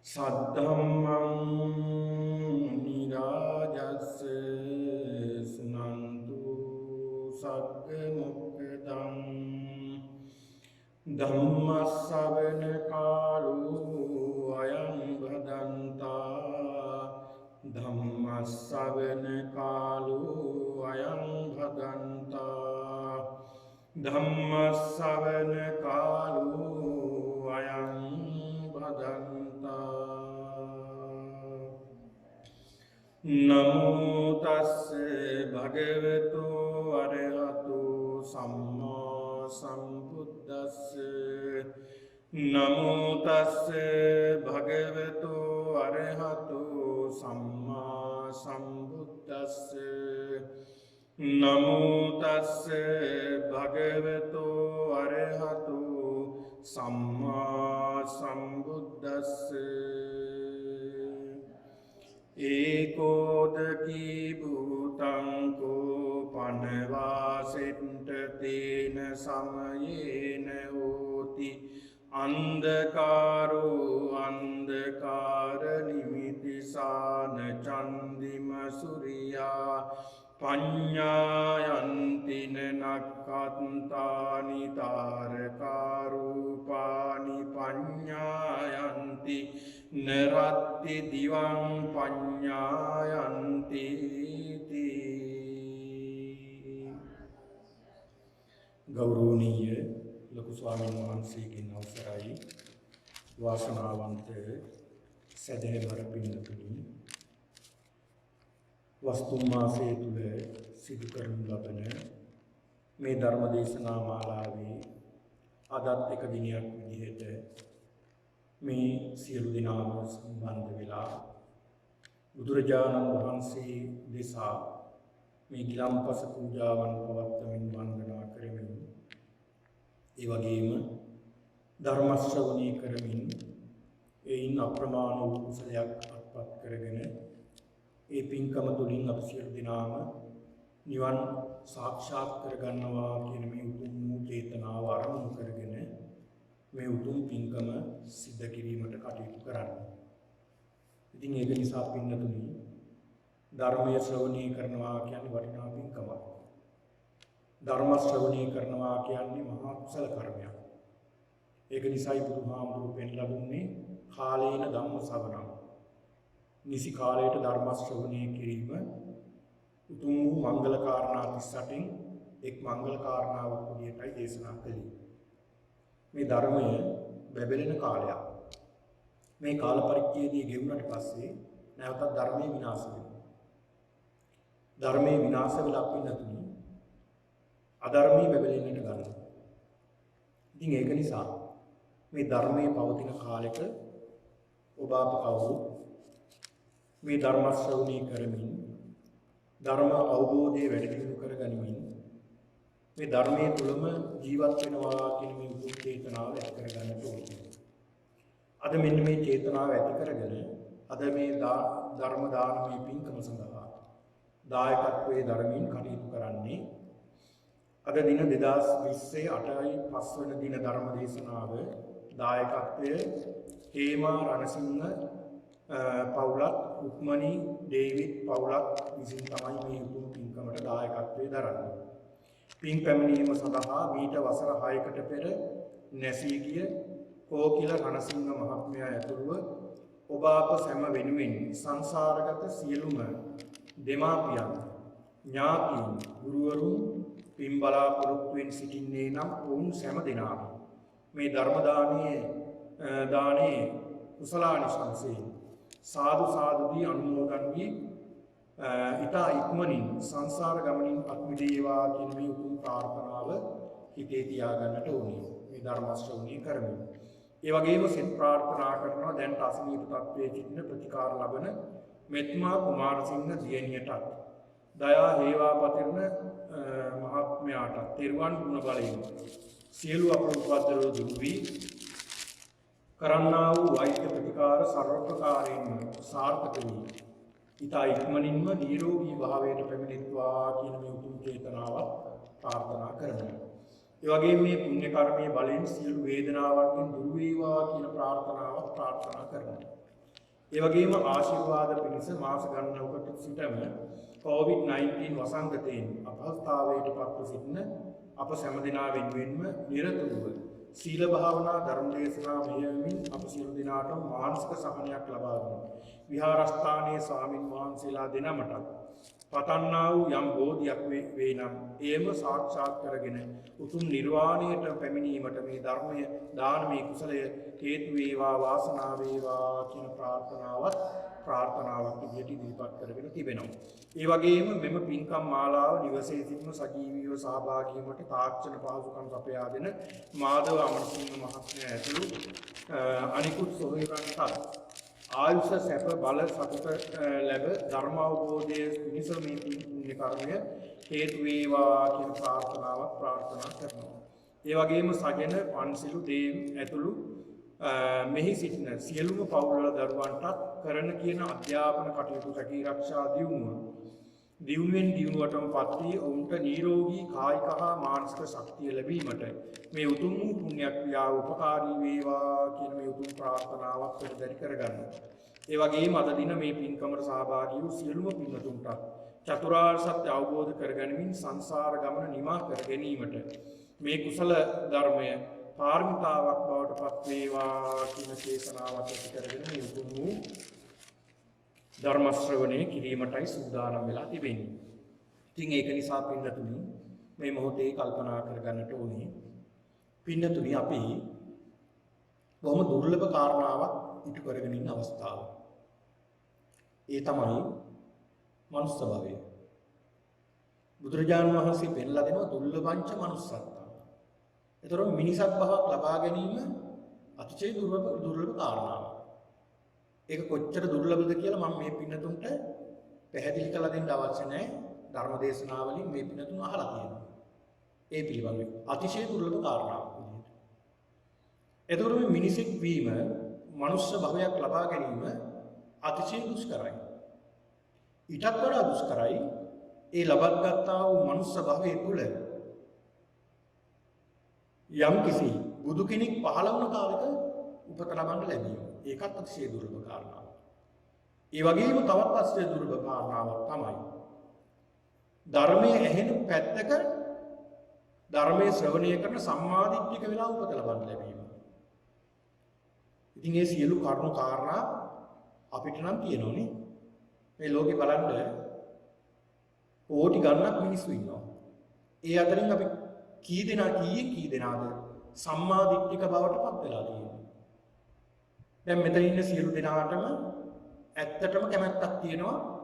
සද්ධම්මං මුනි රාජස්ස සුනන්තු සග්ග මොක්ඛදං ධම්ම ශ්‍රවණ කාලෝ අයං භදන්තා ධම්ම ශ්‍රවණ කාලෝ අයං භදන්තා ධම්ම ශ්‍රවණ කාලෝ අයං භදන්තා නමෝ තස්සේ භගවතු අරහතෝ සම්මා සම්බුද්දස්සේ නමෝ තස්සේ භගවතු අරහතෝ සම්මා සම්බුද්දස්සේ නමෝ තස්සේ භගවතු අරහතෝ සම්මා සම්බුද්දස්සේ ඒකෝදකී භූතං කෝ පනවාසෙට්ට තේන සමයේන හෝති අන්ධකාරෝ අන්ධකාර නිමිතිසාන චන්දිම සුරියා පඤ්ඤායන්තින නක්ඛත්තානි තාරකාරූපානි පඤ්ඤායන්ති නරත්ති දිවං පඤ්ඤායන්ති ගෞරවනීය ලොකු ස්වාමීන් වහන්සේගෙන් අවසරයි වාසනාවන්ත සදහැවර පින්තුනි වස්තු මාසයේ තුල සිදු කරනු ලබන මේ ධර්ම දේශනා මාලාවේ අදත් එක දිනයක් විදිහට මේ සියලු දෙනාම සම්බන්ධ වෙලා බුදුරජාණන් වහන්සේ දෙසා මේ ගිලම්පස පූජාවන් පවත්වමින් වන්දනා කරමින් ඒ වගේම ධර්ම ශ්‍රවණය කරමින් එයින් අප්‍රමාණ වූ කුසලයක් අත්පත් කරගෙන ඒ පින්කම තුළින් අප සියලු දෙනාම නිවන් සාක්ෂාත් කරගන්නවා කියන මේ උතුම් වූ චේතනාව අරමුණු කරගෙන මේ උතුම් පින්කම සිද්ධ කිරීමට කටයුතු කරන්නේ. ඉතින් ඒක නිසා පින්නතුනි ධර්මයේ ශ්‍රවණය කරනවා කියන්නේ වටිනා පින්කමක්. ධර්ම ශ්‍රවණය කරනවා කියන්නේ මහා කුසල කර්මයක්. ඒක නිසායි බුදුහාමුදුරුවෝ පෙන්ලා දුන්නේ කාලේන ධම්ම ශ්‍රවණං. නිසි කාලයට ධර්ම ශ්‍රවණය කිරීම උතුම් වූ මංගල කාරණා 38න් එක් මංගල කාරණාවක් විදියටයි දේශනා කළේ. මේ ධර්මය බැබලෙන කාලයක්. මේ කාල පරිච්ඡේදය ගෙවුනට පස්සේ නැවතත් ධර්මයේ විනාශ වෙනවා. ධර්මයේ විනාශ වෙලා පින්නතුනි අධර්මයේ බැබලෙන්නට ගන්නවා. ඉතින් ඒක නිසා මේ ධර්මයේ පවතින කාලෙක ඔබ අප කවුරුත් මේ ධර්ම ශ්‍රවණය කරමින් ධර්ම අවබෝධය වැඩි දියුණු කරගනිමින් මේ ධර්මයේ තුලම ජීවත් වෙනවා කියන මේ උතුම් චේතනාව ඇති කරගන්නට ඕනේ. අද මෙන්න මේ චේතනාව ඇති කරගෙන අද මේ ධර්ම දානමය පින්කම සඳහා දායකත්වයේ ධර්මයෙන් කටයුතු කරන්නේ අද දින 2020 8යි 5 වෙනි දින ධර්ම දේශනාව දායකත්වයේ හේමා රණසිංහ පවුලක් උක්මනී ඩේවිඩ් පවුලක් විසින් තමයි මේ උතුම් පින්කමට දායකත්වයේ දරන්නේ. පින් පැමිණීම සඳහා මීට වසර 6කට පෙර නැසී ගිය කෝකිල රණසිංහ මහත්මයා ඇතුළුව ඔබ අප සැම වෙනුවෙන් සංසාරගත සියලුම දෙමාපියන් ඥාතීන් ගුරුවරුන් පින් බලාපොරොත්තුවෙන් සිටින්නේ නම් ඔවුන් සැම දෙනාම මේ ධර්ම දානයේ කුසලානිසංසයෙන් සාදු සාදු දී අනුමෝදන් වී ඊට ඉක්මනින් සංසාර ගමනින් අත් මිදේවා කියන මේ උතුම් ප්‍රාර්ථනාව හිතේ තියාගන්නට ඕනේ මේ ධර්ම ශ්‍රවණය කරමින්. ඒ වගේම සෙත් ප්‍රාර්ථනා කරනවා දැන් අසනීප තත්ත්වයේ සිටින ප්‍රතිකාර ලබන මෙත්මා කුමාරසිංහ දියණියටත් දයා හේවා පතිරණ මහත්මයාට තෙරුවන් ගුණ බලයෙන් සියලු අපෝපද්‍රව දුරු වී කරන්නා වූ වෛද්‍ය ප්‍රතිකාර සර්වප්‍රකාරයෙන්ම සාර්ථක වී ඊතා ඉක්මනින්ම නිරෝගී භාවයට පැමිණෙත්වා කියන මේ උතුම් චේතනාවත් ප්‍රාර්ථනා කරනවා. ඒ වගේම මේ පුණ්‍ය කර්මයේ බලයෙන් සියලු වේදනාවන්ගෙන් දුරු වේවා කියන ප්‍රාර්ථනාවක් ප්‍රාර්ථනා කරනවා. ඒ වගේම ආශිර්වාද පිණිස මාස ගණනකට සිටම COVID-19 වසංගතයෙන් අපහසුතාවයට පත්ව සිටින අප සෑම දෙනා වෙනුවෙන්ම නිරතුරුව සීල භාවනා ධර්ම දේශනා මෙහෙයමින් අප සියලු දෙනාට මානසික සහනයක් ලබා දුන් විහාරස්ථානයේ ස්වාමින් වහන්සේලා දෙනමට පතන්නා වූ යම් බෝධියක් වේ නම් එයම සාක්ෂාත් කරගෙන උතුම් නිර්වාණයට පැමිණීමට මේ ධර්මය දානමේ කුසලය හේතු වේවා වාසනාව වේවා කියන ප්‍රාර්ථනාවක් විදිහට ඉදිරිපත් කරගෙන තිබෙනවා. ඒ වගේම මෙම පින්කම් මාලාව නිවසේ සිටින සජීවීව සහභාගී වීමට තාක්ෂණ පහසුකම් සපයා දෙන මාධව අමරසිංහ මහත්මයා ඇතුළු අනිකුත් සොහොයුරන්ට ආයුෂ සැප බල සතුට ලැබ ධර්ම අවබෝධයේ පිණිස මේ පුණ්‍ය කර්මය හේතු වේවා කියන ප්‍රාර්ථනාවක් ප්‍රාර්ථනා කරනවා. ඒ වගේම සගෙන පන්සිලු දේව ඇතුළු මෙහි සිටින සියලුම පවුල්වල දරුවන්ටත් කරන කියන අධ්‍යාපන කටයුතු රැකී ආරක්ෂා දියුණුවෙන් දියුණුවටම පත් වී ඔවුන්ට නිරෝගී කායික හා මානසික ශක්තිය ලැබීමට මේ උතුම් වූ පුණ්‍ය ක්‍රියාව උපකාරී වේවා කියන මේ උතුම් ප්‍රාර්ථනාවක් පෙරදරි කරගන්න. ඒ වගේම අද දින මේ පින්කමට සහභාගී වූ සියලුම පින්වතුන්ට චතුරාර්ය සත්‍ය අවබෝධ කරගැනීමෙන් සංසාර ගමන නිමා කර ගැනීමට මේ කුසල ධර්මය පාරමිතාවක් බවට පත් වේවා කියන චේතනාවක් ඇති කරගෙන මේ උතුම් වූ ධර්ම ශ්‍රවණය කිරීමටයි සූදානම් වෙලා තිබෙන්නේ. ඉතින් ඒක නිසා පින්නතුනි මේ මොහොතේ කල්පනා කරගන්නට ඕනේ. පින්නතුනි අපි බොහොම දුර්ලභ කාරණාවක් ඉටු කරගෙන ඉන්න අවස්ථාව. ඒ තමයි මනුස්ස භවය. බුදුරජාණන් වහන්සේ පෙන්ලා දෙනවා දුර්ලභංච මනුස්සත්වය. ඒතර මිනිසත් භාවයක් ලබා ගැනීම අතිශය දුර්ලභ කාරණාවක්. ඒක කොච්චර දුර්ලභද කියලා මම මේ පින්නතුන්ට පැහැදිලි කරලා දෙන්න අවශ්‍ය නැහැ. ධර්ම දේශනාවලින් මේ පින්නතුන් අහලා තියෙනවා. ඒ පිළිබඳව අතිශය දුර්ලභ කාරණාවක් විදිහට. ඒතර මේ මිනිසෙක් වීම, මනුෂ්‍ය භවයක් ලබා ගැනීම අතිශය දුෂ්කරයි. ඊටත් වඩා දුෂ්කරයි ඒ ලබත් ගත්තා වූ මනුෂ්‍ය භවයේ තුල යම් කිසි බුදු කෙනෙක් පහළ වුණ කාලෙක උපත ලබන්න ලැබීම. ඒකත් අතිශය දුර්ලභ කාරණාවක්. ඒ වගේම තවත් අතිශය දුර්ලභ කාරණාවක් තමයි ධර්මයේ ඇහෙන පැත්තක ධර්මයේ ශ්‍රවණය කරන සම්මාදිට්ඨික වෙලා උපත ලබන්න ලැබීම. ඉතින් මේ සියලු කරුණු කාරණා අපිට නම් තියෙනෝනේ. මේ ලෝකේ බලන්න කෝටි ගණනක් මිනිස්සු ඉන්නවා. ඒ අතරින් අපි කී දෙනාද සම්මාදිට්ඨික බවට පත් වෙලා තියෙන්නේ. දැන් මෙතන ඉන්න සියලු දෙනාටම ඇත්තටම කැමැත්තක් තියෙනවා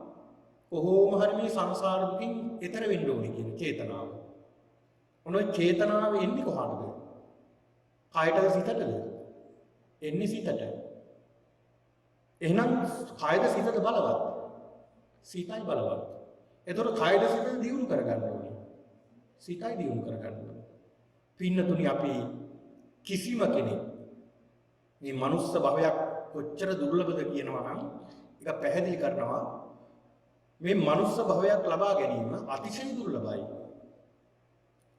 කොහොම හරි මේ සංසාර දුකින් එතර වෙන්න ඕනේ කියන චේතනාව. ඔන්න ඔය චේතනාව එන්නේ කොහොමද? කායටද සිතටද? එන්නේ සිතට. එහෙනම් කායද සිතද බලවත්? සිතයි බලවත්. ඒතකොට කායද සිතද දියුණු කරගන්න ඕනේ. සිතයි දියුණු කරගන්න ඕනේ. පින්නතුනි අපි කිසිම කෙනෙක් මේ මනුස්ස භවයක් කොච්චර දුර්ලභද කියනවා නම් ඒක පැහැදිලි කරනවා මේ මනුස්ස භවයක් ලබා ගැනීම අතිශය දුර්ලභයි.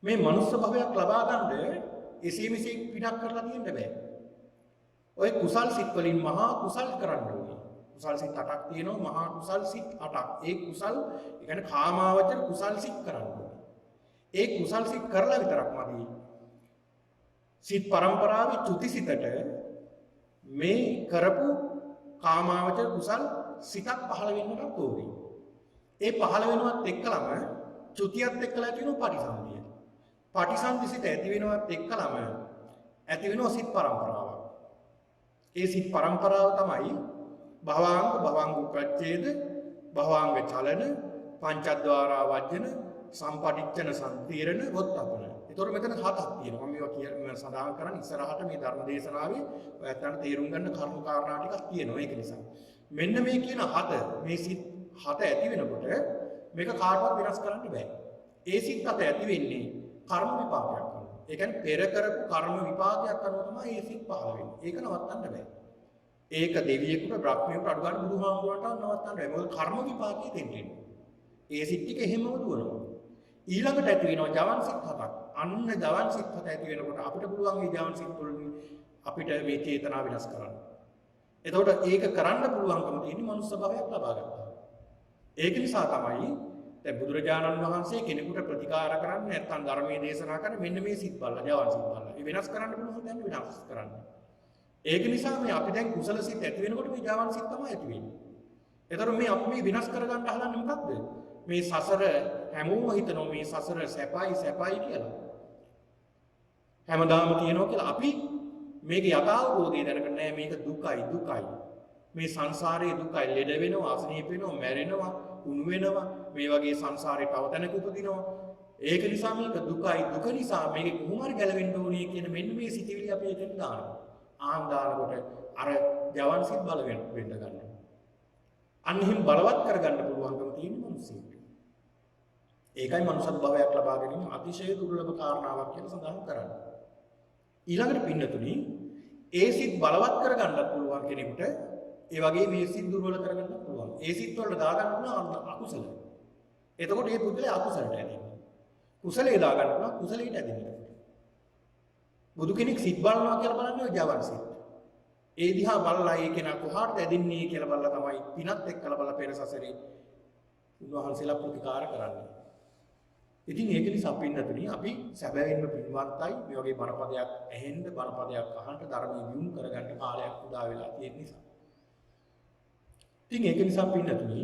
මේ මනුස්ස භවයක් ලබා ගන්න එසේ මෙසේ පිටක් කරලා තියෙන්න බෑ. ඔය කුසල් සිත් වලින් මහා කුසල් කරන්න ඕනේ. කුසල් සිත් 8ක් තියෙනවා මහා කුසල් සිත් 8ක්. ඒ කුසල් ඒ කියන්නේ කාමාවචර කුසල් සිත් කරන්න ඕනේ. ඒ කුසල් සිත් කරලා විතරක් මදි. සිත් පරම්පරාවේ චුති සිතට මේ කරපු කාමාවචර කුසල් සිතක් පහළ වෙන්නට ඕනේ. ඒ පහළ වෙනවත් එක්කලම චුතියත් එක්කලා තියෙන පටිසන්ධිය. පටිසන්ධි සිත ඇති වෙනවත් එක්කලම ඇති වෙනවා සිත් පරම්පරාවක්. ඒ සිත් පරම්පරාව තමයි භවාංග උපච්ඡේද භවාංග චලන පංචද්වාරා වජ්ජන සම්පටිච්ඡන සම්පීරණ වොත්තපන. ඒතකොට මෙතන හතක් තියෙනවා. මම මේවා සඳහන් කරන්නේ ඉස්සරහට මේ ධර්ම දේශනාවේ ඔයයන්ට තේරුම් ගන්න කරුණු කාරණා ටිකක් තියෙනවා. ඒක නිසා මෙන්න මේ කියන හත මේ සිත් හත ඇති වෙනකොට මේක කාටවත් වෙනස් කරන්න බෑ. ඒ සිත් හත ඇති වෙන්නේ කර්ම විපාකයක් අනුව. ඒ කියන්නේ පෙර කරපු කර්ම විපාකයක් අනුව තමයි මේ සිත් පහළ වෙන්නේ. ඒක නවත්තන්න බෑ. ඒක දෙවියෙකුට බ්‍රහ්මියෙකුට අඩු ගන්න බුදුහාමුදුරන්ට නවත්තන්න බෑ. මොකද කර්ම විපාකයේ දෙන්නේ. ඒ සිත් ටික එහෙමම දුවනවා. ඊළඟට ඇති වෙනවා ජවන් සිත් හතක්. අන්න ජවන් සිත් හත ඇති වෙනකොට අපිට පුළුවන් මේ ජවන් සිත් වලින් අපිට මේ චේතනාව වෙනස් කරන්න. එතකොට ඒක කරන්න පුළුවන්කම තියෙන මනුස්ස භාවයක් ලබා ගන්නවා. ඒක නිසා තමයි දැන් බුදුරජාණන් වහන්සේ කෙනෙකුට ප්‍රතිකාර කරන්නේ නැත්නම් ධර්මයේ දේශනා කරන්නේ මෙන්න මේ සිත් බලලා, ජවන් සිත් බලලා. ඒ වෙනස් කරන්න පුළුවන් දැන් වෙනස් කරන්න. ඒක නිසා මේ අපි දැන් කුසල සිත් ඇති වෙනකොට මේ ජවන් සිත් තමයි ඇති වෙන්නේ. එතකොට මේ අපි මේ විනාශ කරගන්න හදන්නේ මොකක්ද? මේ සසර හැමෝම හිතනවා මේ සසර සැපයි කියලා. හැමදාම කියනවා කියලා අපි මේක යථාභූතය දැනගන්න නෑ මේක දුකයි. මේ සංසාරයේ දුකයි ලෙඩ වෙනවා, අසනීප වෙනවා, මැරෙනවා, උණු වෙනවා. මේ වගේ සංසාරේ තව තැනක උපදිනවා. ඒක නිසා මේක දුකයි. දුක නිසා මේක කොහොම හරි ගැලවෙන්න ඕනේ කියන මෙන්න මේ සිතිවිලි අපි එතෙන් දානවා. දානකොට අර ජවන් සිත් බල වෙන්න ගන්නවා. අන්න එහෙම බලවත් කරගන්න පුළුවන්කම තියෙන මිනිස්සුන්ට. ඒකයි මනුෂ්‍ය භවයක් ලබා ගැනීම අතිශය දුර්ලභ කාරණාවක් කියලා සඳහන් කරන්නේ. ඊළඟට පින්නතුනි ඒ සිත් බලවත් කරගන්නත් පුළුවන් කෙනෙකුට ඒ වගේ මේ සිත් දුර්වල කරගන්නත් පුළුවන්. ඒ සිත් වලට දාගන්න පුළුවන් අකුසල. එතකොට මේ පුද්ගලයා අකුසලට ඇදෙනවා. කුසලයේ දාගන්න පුළුවන් කුසලයට ඇදෙනවා. බුදු කෙනෙක් සිත් බලනවා කියලා බලන්නේ ජවන් සිත්. ඒ දිහා බලලා ඒ කෙනා කොහාටද ඇදින්නේ කියලා බලලා තමයි පිනත් එක්කලා බලලා පෙර සසරේ උන්වහන්සේලා ප්‍රතිකාර කරන්නේ. ඉතින් ඒක නිසා පින්නතුනි අපි සැබෑවෙන්ම පින්වත්යි මේ වගේ බණපදයක් ඇහෙන්න බණපදයක් අහන්න ධර්මයේ විමුක් කරගන්න කාලයක් උදා වෙලා තියෙන නිසා. ඉතින් ඒක නිසා පින්නතුනි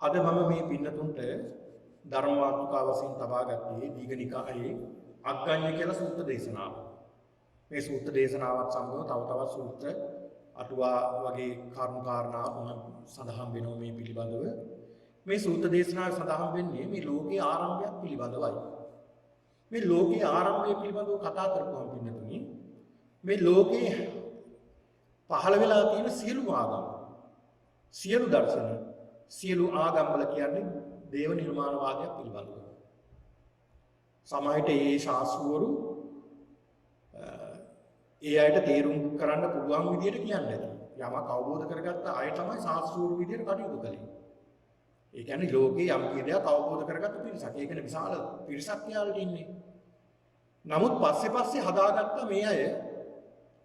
අද මම මේ පින්නතුන්ට ධර්ම වාර්තාව වශයෙන් තබා ගත්තේ දීඝනිකායේ අග්ගඤ්ඤ කියලා සූත්‍ර දේශනාව. මේ සූත්‍ර දේශනාවත් සමග තව තවත් සූත්‍ර අටුවා වගේ කරුණු කාරණා සඳහන් වෙනවා මේ පිළිබඳව. මේ සූත්‍ර දේශනාවේ සඳහන් වෙන්නේ මේ ලෝකයේ ආරම්භයක් පිළිබඳවයි. මේ ලෝකයේ ආරම්භය පිළිබඳව කතා කරපුවම පින්නතුනි මේ ලෝකයේ පහළ වෙලා තියෙන සියලු ආගම්, සියලු දර්ශන, සියලු ආගම් වල කියන්නේ දේව නිර්මාණවාදයක් පිළිබඳව. සමහරට ඒ ශාස්ත්‍රවරු ඒ අයට තේරුම් කරන්න පුළුවන් විදිහට කියන්නේ නැහැ. යමක් අවබෝධ කරගත්ත අය තමයි ශාස්ත්‍රවරු විදිහට කටයුතු කළේ. ඒ කියන්නේ ලෝකේ යම් දෙයක් අවබෝධ කරගත්ත පිරිසක්. ඒ කියන්නේ විශාල පිරිසක් යාළුවෝ ඉන්නේ. නමුත් පස්සේ හදාගත්ත මේ අය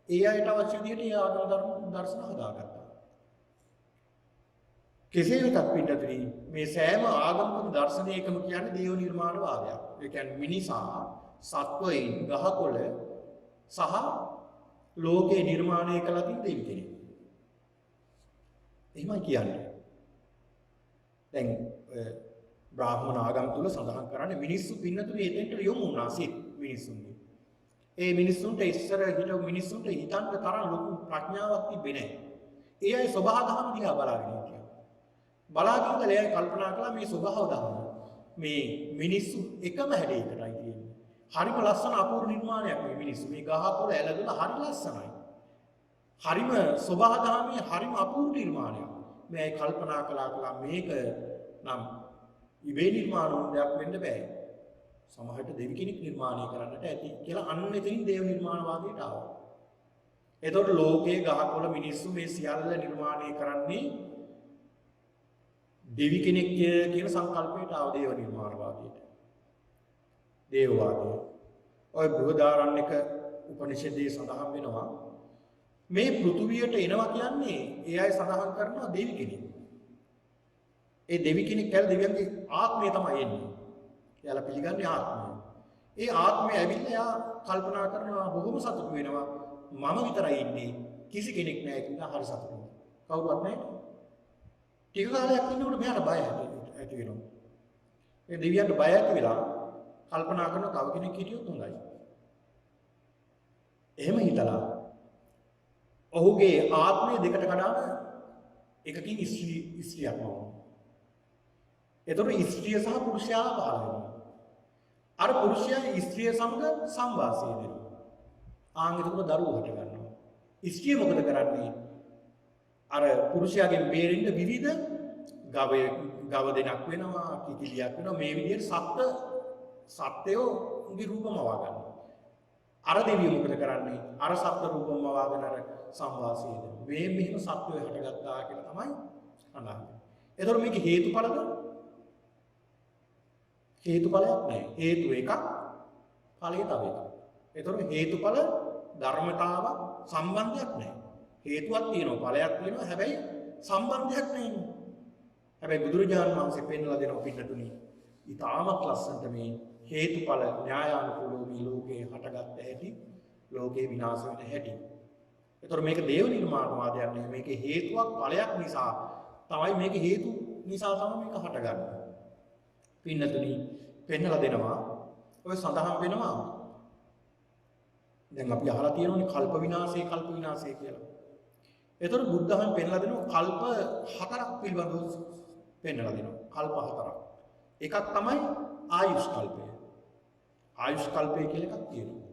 ඒ අයට අවශ්‍ය විදිහට ඒ ආගම දර්ශන හදාගත්තා. කෙසේ වෙතත් පිටතදී මේ සෑම ආගමික දර්ශනයකම කියන්නේ දේව නිර්මාණවාදයක්. ඒ කියන්නේ මිනිසා, සත්වයින්, ගහකොළ සහ ලෝකේ නිර්මාණය කළ තියෙන දෙවි කෙනෙක්. එහෙමයි කියන්නේ. දැන් බ්‍රාහ්මණ ආගම් තුල සඳහන් කරන්නේ මිනිස්සු පින්නතුනේ එතෙන්ට යොමු වුණා සිත් මිනිස්සුන්ගේ. ඒ මිනිස්සුන්ට ඉස්සර හිටපු මිනිස්සුන්ට හිතන්න තරම් ලොකු ප්‍රඥාවක් තිබෙන්නේ නැහැ. ඒ අය ස්වභාව දහම දිහා බලාගෙන හිටියා. බලාගෙන ඉඳලා එයා කල්පනා කළා මේ ස්වභාව දහම මේ මිනිස්සු එකම හැඩයකටයි තියෙන්නේ. හරිම ලස්සන අපූර්ව නිර්මාණයක් මේ මිනිස්සු. මේ ගහකොළ ඇලදලා හරි ලස්සනයි. හරිම ස්වභාව දහමේ හරිම අපූර්ව නිර්මාණයක්. මේ අය කල්පනා කළා මේක නම් ඉබේ නිර්මාණ වුණයක් වෙන්න බෑ. සමහරට දෙවි කෙනෙක් නිර්මාණය කරන්නට ඇති කියලා අන්න එතනින් දේව නිර්මාණවාදයට ආවා. එතකොට ලෝකයේ ගහකොළ මිනිස්සු මේ සියල්ල නිර්මාණය කරන්නේ දෙවි කෙනෙක් කියන සංකල්පයට ආව දේව නිර්මාණවාදයට. දේවවාදය. ඔය බෘහදාරණ්‍යක උපනිෂදයේ සඳහන් වෙනවා මේ පෘථුවියට එනවා කියන්නේ ඒ අය සඳහන් කරනවා දෙවි කෙනෙක්. ඒ දෙවි කෙනෙක් කියලා දෙවියන්ගේ ආත්මය තමයි එන්නේ. එයාලා පිළිගන්නේ ආත්මය. ඒ ආත්මය ඇවිල්ලා එයා කල්පනා කරනවා බොහොම සතුටු වෙනවා. මම විතරයි ඉන්නේ. කිසි කෙනෙක් නැහැ කියලා හරි සතුටුයි. කවුරුවත් නැහැ. ටික කාලයක් ඉන්නකොට මෙයාට බය ඇති වෙනවා. ඒ දෙවියන්ට බය ඇති වෙලා කල්පනා කරන තව කෙනෙක් හිටියොත් හොඳයි. එහෙම හිතලා ඔහුගේ ආත්මය දෙකට කඩාන එකකින් ස්ත්‍රියක් වුණා. එතකොට ස්ත්‍රිය සහ පුරුෂයා පහළ වෙනවා. අර පුරුෂයා ස්ත්‍රිය සමග සංවාසය වෙනවා. එතකොට දරුවෝ හට ගන්නවා. ස්ත්‍රිය මොකද කරන්නේ? අර පුරුෂයාගෙන් බේරෙන්න විවිධ ගව දෙනක් වෙනවා, කිකිලියක් වෙනවා. මේ විදිහට සත්‍යෝගේ රූපම වගන්නවා. අර දෙවියෝ මොකද කරන්නේ? අර සත්ත්ව රූපම වගන අර සංවාසය දෙනවා. මේ මෙහෙම සත්‍යය හටගත්තා කියලා තමයි අනාගතය. එතකොට මේක හේතුඵලද? හේතුඵලයක් නැහැ. හේතු එකක්, ඵලය තව එකක්. එතකොට හේතුඵල ධර්මතාවක් සම්බන්ධයක් නැහැ. හේතුවක් තියෙනවා ඵලයක් තියෙනවා හැබැයි සම්බන්ධයක් නැහැ. හැබැයි බුදුරජාණන් වහන්සේ පෙන්වලා දෙනවා පින්නතුනි. ඊටාමත් ලස්සනට මේ හේතුඵල න්‍යායානුකූලව මේ ලෝකේ හටගත්ත හැටි, ලෝකේ විනාශ වෙන හැටි. ඒතර මේක දේව නිර්මාණවාදයක් නෙවෙයි. මේකේ හේතුවක් ඵලයක් නිසා තමයි මේක හේතු නිසා තමයි මේක හටගන්නේ. පින්නතුනි පෙන්වලා දෙනවා. ඔය සඳහන් වෙනවා. දැන් අපි අහලා තියෙනවනේ කල්ප විනාශය කියලා. ඒතර බුද්ධහම පෙන්වලා දෙනවා කල්ප 4ක් පිළිබඳව පෙන්වලා දෙනවා. කල්ප 4ක්. එකක් තමයි ආයුෂ් කල්පය. ආයුෂ් කල්පය කියලා එකක් තියෙනවා.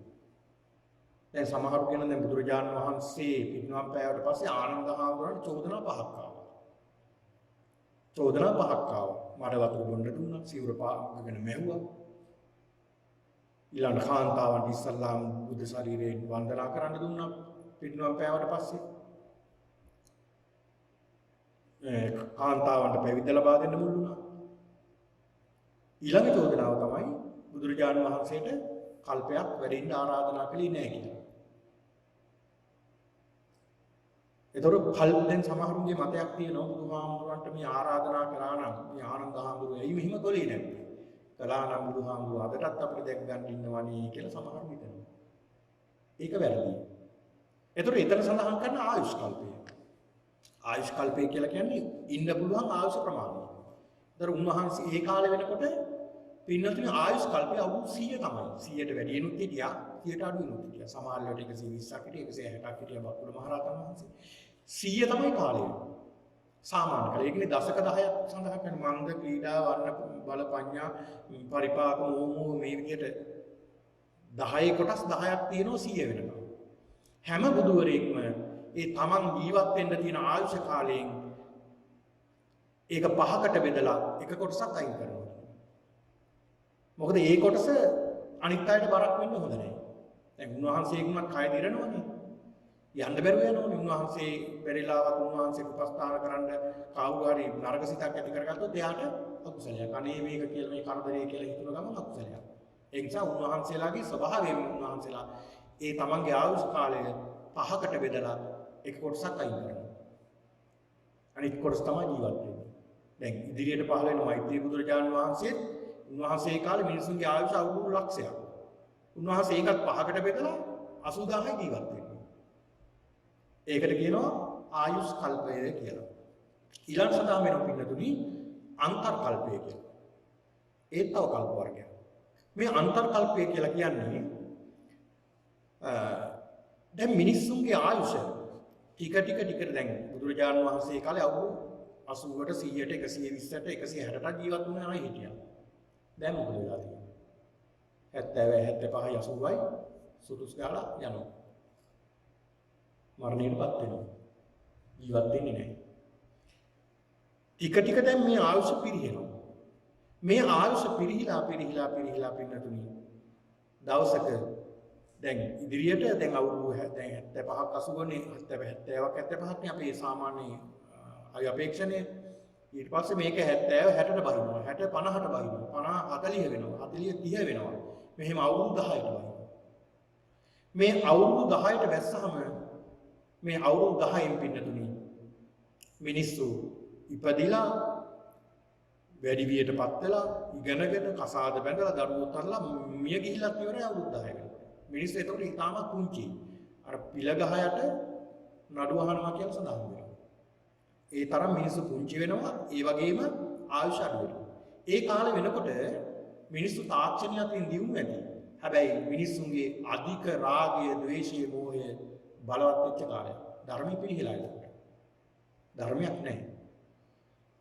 දැන් සමහරු කියන දැන් බුදුරජාණන් වහන්සේ පිරිනිවන් පෑවට පස්සේ ආනන්ද හාමුදුරන්ට චෝදනා 5ක් ආවා. මඩ වතුර බොන්න දුන්නා, සිවුර පාගෙන මැව්වා. ඊළඟ කාන්තාවන්ට ඉස්සල්ලාම බුද්ධ ශරීරයෙන් වන්දනා කරන්න දුන්නා පිරිනිවන් පෑවට පස්සේ. කාන්තාවන්ට පැවිද්ද ලබා දෙන්න මුල් වුණා. ඊළඟ චෝදනාව තමයි බුදුරජාණන් වහන්සේට කල්පයක් වැඩින්න ආරාධනා කළේ නැහැ කියලා. ඒතකොට දැන් සමහරුන්ගේ මතයක් තියෙනවා බුදුහාමුදුරන්ට මේ ආරාධනා කරා නම් මේ ආනන්ද හාමුදුරුවෝ ඇයි මෙහෙම කළේ නැත්තේ? කළා නම් බුදුහාමුදුරුවෝ අදටත් අපිට දැක් ගන්න ඉන්නවනේ කියලා සමහරු හිතනවා. ඒක වැරදි. ඒතකොට එතන සඳහන් කරන ආයුෂ් කල්පය. ආයුෂ් කල්පය කියලා කියන්නේ ඉන්න පුළුවන් ආයුෂ ප්‍රමාණය. ඒතර උන්වහන්සේ ඒ කාලේ වෙනකොට පින්නතුනේ ආයුෂ් කල්පය අවුරුදු 100 තමයි. 100ට වැඩියෙනුත් හිටියා, 100ට අඩුවෙනුත් හිටියා. සමහර වෙලට 120ක් හිටියා, 160ක් හිටියා බක්කුල මහරහතන් වහන්සේ. 100 තමයි කාලය. සාමාන්‍ය කාලය. ඒකනේ දශක 10ක් සඳහන් කරන මන්ද ක්‍රීඩා වර්ණ බල පඤ්ඤා පරිපාක මොහොම මේ විදිහට 10 කොටස් 10ක් තියෙනවා 100 වෙනකම්. හැම බුදුවරයෙක්ම ඒ තමන් ජීවත් වෙන්න තියෙන ආයුෂ කාලයෙන් ඒක පහකට බෙදලා එක කොටසක් අයින් කරනවා. මොකද ඒ කොටස අනිත් අයට බරක් වෙන්න හොඳ නැහැ. දැන් උන්වහන්සේගෙන්වත් කය දිරනවනේ. යන්න බැරුව යනවනේ. උන්වහන්සේ පෙරලාවක් උන්වහන්සේ උපස්ථාන කරන්න කවුරු හරි නරක සිතක් ඇති කරගත්තොත් එයාට අකුසලයක්. අනේ මේක කියලා මේ කරදරේ කියලා හිතන ගමන් අකුසලයක්. ඒ නිසා උන්වහන්සේලාගේ ස්වභාවයෙන් උන්වහන්සේලා ඒ තමන්ගේ ආයුෂ කාලය පහකට බෙදලා එක කොටසක් අයින් කරනවා. අනිත් කොටස තමයි ජීවත් වෙන්නේ. දැන් ඉදිරියට පහළ වෙන මෛත්‍රී බුදුරජාණන් වහන්සේ උන්වහන්සේ කාලේ මිනිසුන්ගේ ආයුෂ අවුරුදු ලක්ෂයක්. උන්වහන්සේ ඒකත් පහකට බෙදලා 80000යි ජීවත් වෙන්නේ. ඒකට කියනවා ආයුෂ් කල්පය කියලා. ඊළඟ සඳහන් වෙන පින්නතුනි අන්තර් කල්පය කියලා. ඒත් තව කල්ප වර්ගයක්. මේ අන්තර් කල්පය කියලා කියන්නේ දැන් මිනිස්සුන්ගේ ආයුෂ ටික දැන් බුදුරජාණන් වහන්සේ කාලේ අවුරුදු 80ට 100ට 120ට 160ට ජීවත් වුණ අය හිටියා. දැන් මොකද වෙලා තියෙන්නේ? 70 75යි 80යි සුදුස් ගාලා යනවා. මරණයටපත් වෙනවා. ජීවත් වෙන්නේ නැහැ. ටික දැන් මේ ආයුෂ පිරිහෙනවා. මේ ආයුෂ පිරිහිලා පින්නතුනි දවසක දැන් ඉදිරියට දැන් අවුරුදු දැන් 75ක් 80නේ 70ක් 75ක් නේ අපේ සාමාන්‍ය අය අපේක්ෂණය. ඊට පස්සේ මේක 70 60ට බහිනවා 60 50ට බහිනවා 50 40 වෙනවා 40 30 වෙනවා. මෙහෙම අවුරුදු 10ට බහිනවා. මේ අවුරුදු 10ට වැස්සහම මේ අවුරුදු 10න් පින්නතුනි මිනිස්සු ඉපදිලා වැඩි වියටපත් වෙලා ඉගෙනගෙන කසාද බැඳලා දරුවෝ තරලා මිය ගිහිල්ලත් ඉවරයි අවුරුදු 10කට. මිනිස්සු ඒතකොට ඉතාමත් පුංචි. අර පිළ ගහයට නඩු අහනවා කියලා සඳහන් වෙනවා. ඒ තරම් මිනිස්සු පුංචි වෙනවා. ඒ වගේම ආයුෂ අඩු වෙනවා. ඒ කාලේ වෙනකොට මිනිස්සු තාක්ෂණය අතින් දියුණු ඇති. හැබැයි මිනිස්සුන්ගේ අධික රාගය, ද්වේෂය, මෝහය බලවත් වෙච්ච කාලයක්. ධර්මෙ පිළිහිලා ඉන්නේ. ධර්මයක් නැහැ.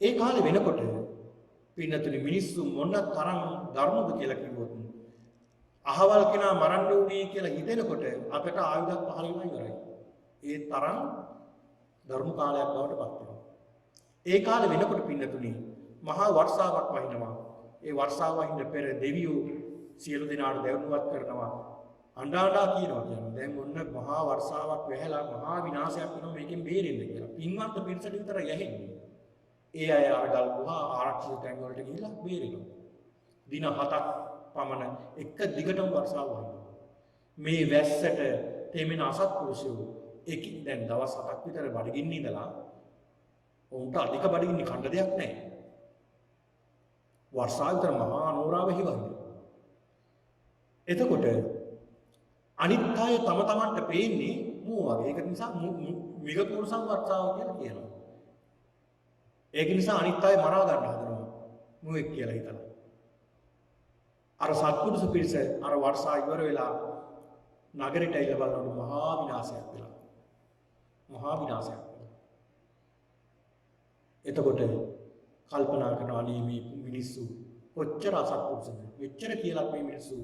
ඒ කාලේ වෙනකොට පින්නතුනි මිනිස්සු මොන තරම් ධර්මද කියලා කිව්වොත් අහවල් කෙනා මරන්න උනේ කියලා හිතෙනකොට අපට ආයුධයක් පහළ වෙනවා ඉවරයි. ඒ තරම් ධර්ම කාලයක් බවට පත් වෙනවා. ඒ කාලේ වෙනකොට පින්නතුනි මහා වර්ෂාවක් වහිනවා. ඒ වර්ෂාව වහින්න පෙර දෙවියෝ සියලු දෙනාට දැනුවත් කරනවා. අඬා කියනවා කියන්නේ දැන් ඔන්න මහා වර්ෂාවක් වැහැලා මහා විනාශයක් වෙනවා මේකෙන් බේරෙන්න කියලා. පින්වත් පිරිසට විතර යැහෙන්නේ. ඒ අය අරගල් ගුහා ආරක්ෂිත තැන් වලට ගිහිල්ලා බේරෙනවා. දින 7ක් පමණ එක දිගටම වර්ෂාව වහිනවා. මේ වැස්සට තෙමෙන අසත්පුරුෂයෝ ඒක දැන් දවස් 7ක් විතර බඩගින්න ඉඳලා උන්ට අධික බඩගින්න කන්න දෙයක් නැහැ. වර්ෂාව විතර මහා නෝරාව හිවන්නේ. එතකොට අනිත් අය තම තමන්ට පේන්නේ මෝ වගේ. ඒක නිසා මිගපුරු සංවර්ෂාව කියලා කියනවා. ඒක නිසා අනිත් අය මරා ගන්න හදනවා. මොෙක් කියලා හිතලා. අර සත්පුරුෂ පිරිස අර වර්ෂා ඉවර වෙලා නගරයට ඇවිල්ලා බලනකොට මහා විනාශයක් වෙලා. මහා විනාශයක් වෙලා. එතකොට කල්පනා කරනවා අනේ මේ මිනිස්සු කොච්චර අසත්පුරුෂද. මෙච්චර කියලා මේ මිනිස්සු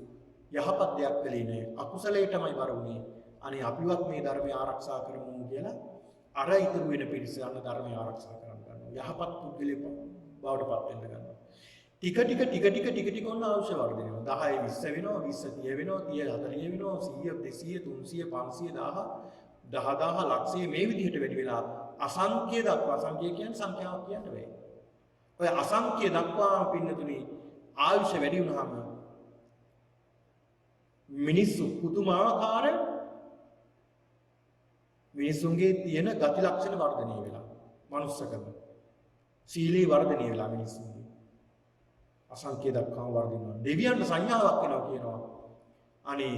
යහපත් දෙයක් කළේ නෑ. අකුසලයටමයි බර වුනේ. අනේ අපිවත් මේ ධර්මය ආරක්ෂා කරමු කියලා අර ඉතුරු වෙන පිරිස යන ධර්මය ආරක්ෂා කරන්න ගන්නවා. යහපත් පුද්ගලයෙක් බවට පත් වෙන්න ගන්නවා. ටික ඔන්න අවශ්‍ය වර්ධනය වෙනවා. 10 20 වෙනවා, 20 30 වෙනවා, 30 40 වෙනවා, 100 200 300 500 1000 10000 ලක්ෂය මේ විදිහට වැඩි වෙලා අසංඛ්‍ය දක්වා සංඛ්‍ය කියන්නේ සංඛ්‍යාවක් කියන්න බෑ. ඔය අසංඛ්‍ය දක්වා පින්නතුනි ආයුෂ වැඩි වුණාම මිනිස්සු පුදුමාකාර මිනිසුන්ගේ තියෙන ගති ලක්ෂණ වර්ධනය වෙලා මනුස්සකම සීලී වර්ධනය වෙලා මිනිස්සුන්ගේ අසංඛ්‍ය දක්වාම වර්ධනය වෙනවා. දෙවියන්ට සංඥාවක් වෙනවා කියනවා. අනේ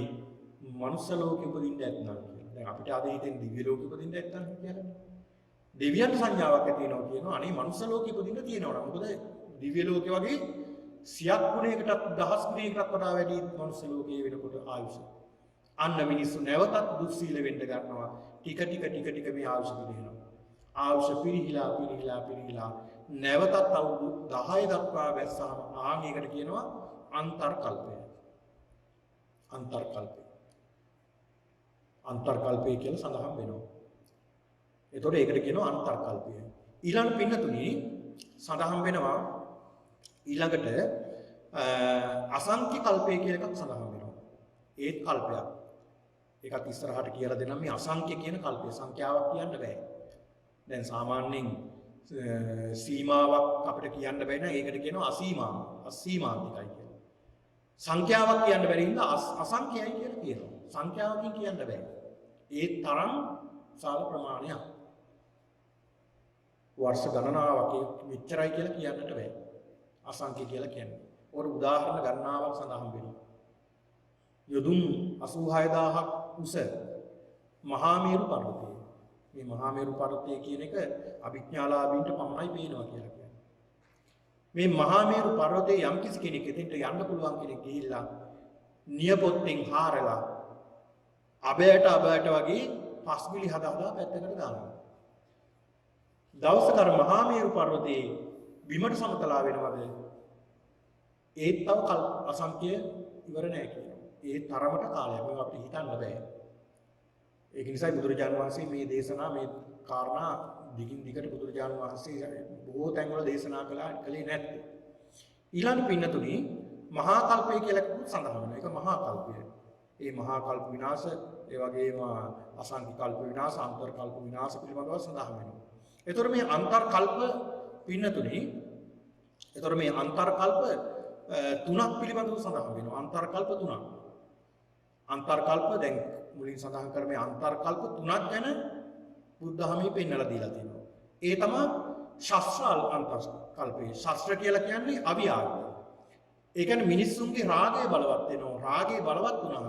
මනුස්ස ලෝකෙ උපදින්න ඇත්නම් කියලා. දැන් අපිට අද හිතෙන් දිව්‍ය ලෝකෙ උපදින්න ඇත්නම් කියලා. දෙවියන්ට සංඥාවක් ඇති වෙනවා කියනවා. අනේ මනුස්ස ලෝකෙ උපදින්න තියෙනවා. මොකද දිව්‍ය ලෝකෙ වගේ 100ක් ගුණයකටත් 1000 ගුණයකටත් වඩා වැඩි මනුස්ස ලෝකයේ වෙනකොට ආයුෂ. අන්න මිනිස්සු නැවතත් දුස්සීල වෙන්න ගන්නවා. ටික මේ ආයුෂ පිරිනවා. ආයුෂ පිරිහිලා නැවතත් අවුරුදු 10 දක්වා වැස්සාම ආගයකට කියනවා අන්තර්කල්පය. අන්තර්කල්පය කියලා සඳහන් වෙනවා. එතකොට ඒකට කියනවා අන්තර්කල්පය. ඊළඟ පින්නතුනි සඳහන් වෙනවා ඊළඟට අසංඛ්‍ය කල්පය කියලා එකක් සඳහන් වෙනවා. ඒත් කල්පයක්. ඒකත් ඉස්සරහට කියලා දෙන්නම් මේ අසංඛ්‍ය කියන කල්පය. සංඛ්‍යාවක් කියන්න බෑ. දැන් සාමාන්‍යයෙන් සීමාවක් අපිට කියන්න බෑ නේද? ඒකට කියනවා අසීමාන්තිකයි කියලා. සංඛ්‍යාවක් කියන්න බැරි හින්දා අසංඛ්‍යයි කියලා කියනවා. සංඛ්‍යාවකින් කියන්න බෑ. ඒ තරම් සාල ප්‍රමාණයක්. වර්ෂ ගණනාවක් මෙච්චරයි කියලා කියන්නට බෑ. අසංඛ්‍ය කියලා කියන්නේ. ඔර උදාහරණ ගණනාවක් සඳහන් වෙනවා. යොදුන් 86000ක් උස මහා මේරු පර්වතය. මේ මහා මේරු පර්වතය කියන එක අභිඥාලාභීන්ට පමණයි පේනවා කියලා කියන්නේ. මේ මහා මේරු පර්වතයේ යම් කිසි කෙනෙක් එතෙන්ට යන්න පුළුවන් කෙනෙක් ගිහිල්ලා නියපොත්තෙන් හාරලා අබයට වගේ පස්මිලි හදා පැත්තකට දානවා. දවසක අර මහා මේරු පර්වතයේ බිමට සමතලා වෙනවද? ඒත් තව අසංඛ්‍ය ඉවර නැහැ කියනවා. ඒ තරමට කාලයක් මේක අපිට හිතන්න බෑ. ඒක නිසායි බුදුරජාණන් වහන්සේ මේ දේශනා මේ කාරණා දිගින් දිගට බුදුරජාණන් වහන්සේ බොහෝ තැන්වල දේශනා කළේ නැත්තේ. ඊළඟ පින්නතුනි මහා කල්පය කියලා සඳහන් වෙනවා. ඒක මහා කල්පය. ඒ මහා කල්ප විනාශ ඒ වගේම අසංඛ්‍ය කල්ප විනාශ අන්තර කල්ප විනාශ පිළිබඳව සඳහන් වෙනවා. ඒතර මේ අන්තර කල්ප පින්නතුනි ඒතර මේ අන්තර කල්ප තුනක් පිළිබඳව සඳහන් වෙනවා. අන්තර කල්ප තුනක්. අන්තර කල්ප දැන් මුලින් සඳහන් කර මේ අන්තර කල්ප තුනක් ගැන බුද්ධ ධර්මයේ පෙන්වලා දීලා තියෙනවා. ඒ තමයි ශාස්ත්‍රාල් අන්තර කල්පේ. ශාස්ත්‍ර කියලා කියන්නේ අවියාර්ථ. ඒ කියන්නේ මිනිස්සුන්ගේ රාගය බලවත් වෙනවා. රාගය බලවත් වුණාම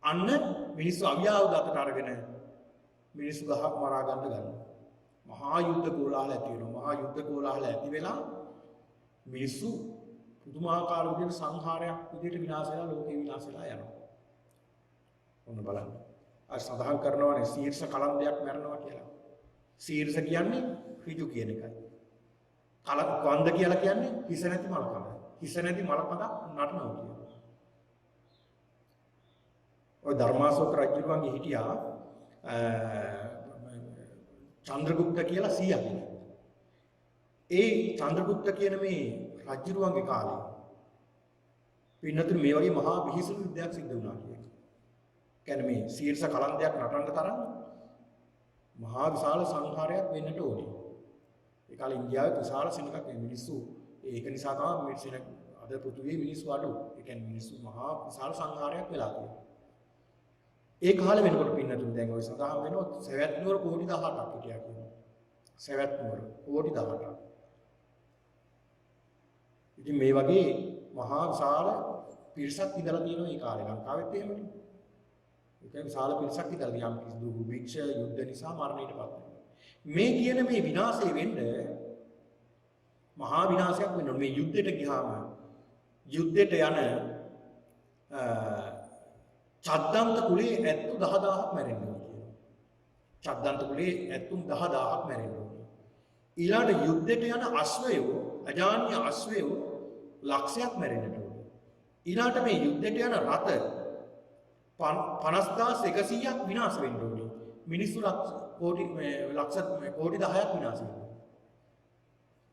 අන්න මිනිස්සු අවියාවුද අතට අරගෙන මිනිස්සු ගහක් මරා ගන්න ගන්නවා. මහා යුද්ධ කෝලාහල ඇති වෙනවා. මහා යුද්ධ කෝලාහල ඇති වෙලා මිනිස්සු පුදුමාකාර විදිහට සංහාරයක් විදිහට විනාශ වෙලා ලෝකේ විනාශ වෙලා යනවා. ඔන්න බලන්න. අර සඳහන් කරනවානේ සීර්ෂ කලන්දයක් මරනවා කියලා. සීර්ෂ කියන්නේ ඍජු කියන එකයි. කන්ද කියලා කියන්නේ හිස නැති මලකඳ. හිස නැති මලකඳ නටනවා කියනවා. ඔය ධර්මාශෝක රජුගේ හිටියා චන්ද්‍රගුප්ත කියලා 100 කෙනෙක්. ඒ චන්ද්‍රගුප්ත කියන මේ රජුගේ කාලේ පින්නතුරු මේ වගේ මහා බිහිසුණු විද්‍යාවක් සිද්ධ වුණා කියන්නේ. කියන්නේ මේ සීර්ෂ කලන්දයක් නටන්න තරම් මහා විශාල සංහාරයක් වෙන්නට ඕනේ. ඒ කාලේ ඉන්දියාවේ විශාල සෙනඟක් මිනිස්සු ඒක නිසා තමයි මේ සෙනඟ අද පෘථිවියේ මිනිස්සු අඩු. ඒ කියන්නේ මිනිස්සු මහා විශාල සංහාරයක් වෙලා තියෙනවා. ඒ කාලේ වෙනකොට පින්නතුන් දැන් ඔය සඳහන් වෙනවා සවැත් නුවර කෝටි 18ක් හිටියා කියනවා. සවැත් නුවර කෝටි 18ක්. ඉතින් මේ වගේ මහා විශාල පිරිසක් ඉඳලා තියෙනවා මේ කාලේ ලංකාවෙත් එහෙමනේ. ඒක විශාල පිරිසක් ඉඳලා යම් කිසි දුර්භික්ෂ යුද්ධ නිසා මරණයටපත් වෙනවා. මේ කියන මේ විනාශය වෙන්න මහා විනාශයක් වෙනවා. මේ යුද්ධයට ගියාම යුද්ධයට යන චද්දන්ත කුලේ ඇත්තු 10000ක් මැරෙන්න ඕනේ කියනවා. චද්දන්ත කුලේ ඇත්තු 10000ක් මැරෙන්න ඕනේ. ඊළඟ යුද්ධයට යන අශ්වයෝ අජානීය අශ්වයෝ ලක්ෂයක් මැරෙන්නට ඕනේ. ඊළඟට මේ යුද්ධයට යන රථ 50100ක් විනාශ වෙන්න ඕනේ. මිනිස්සු කෝටි 10ක් විනාශ වෙනවා.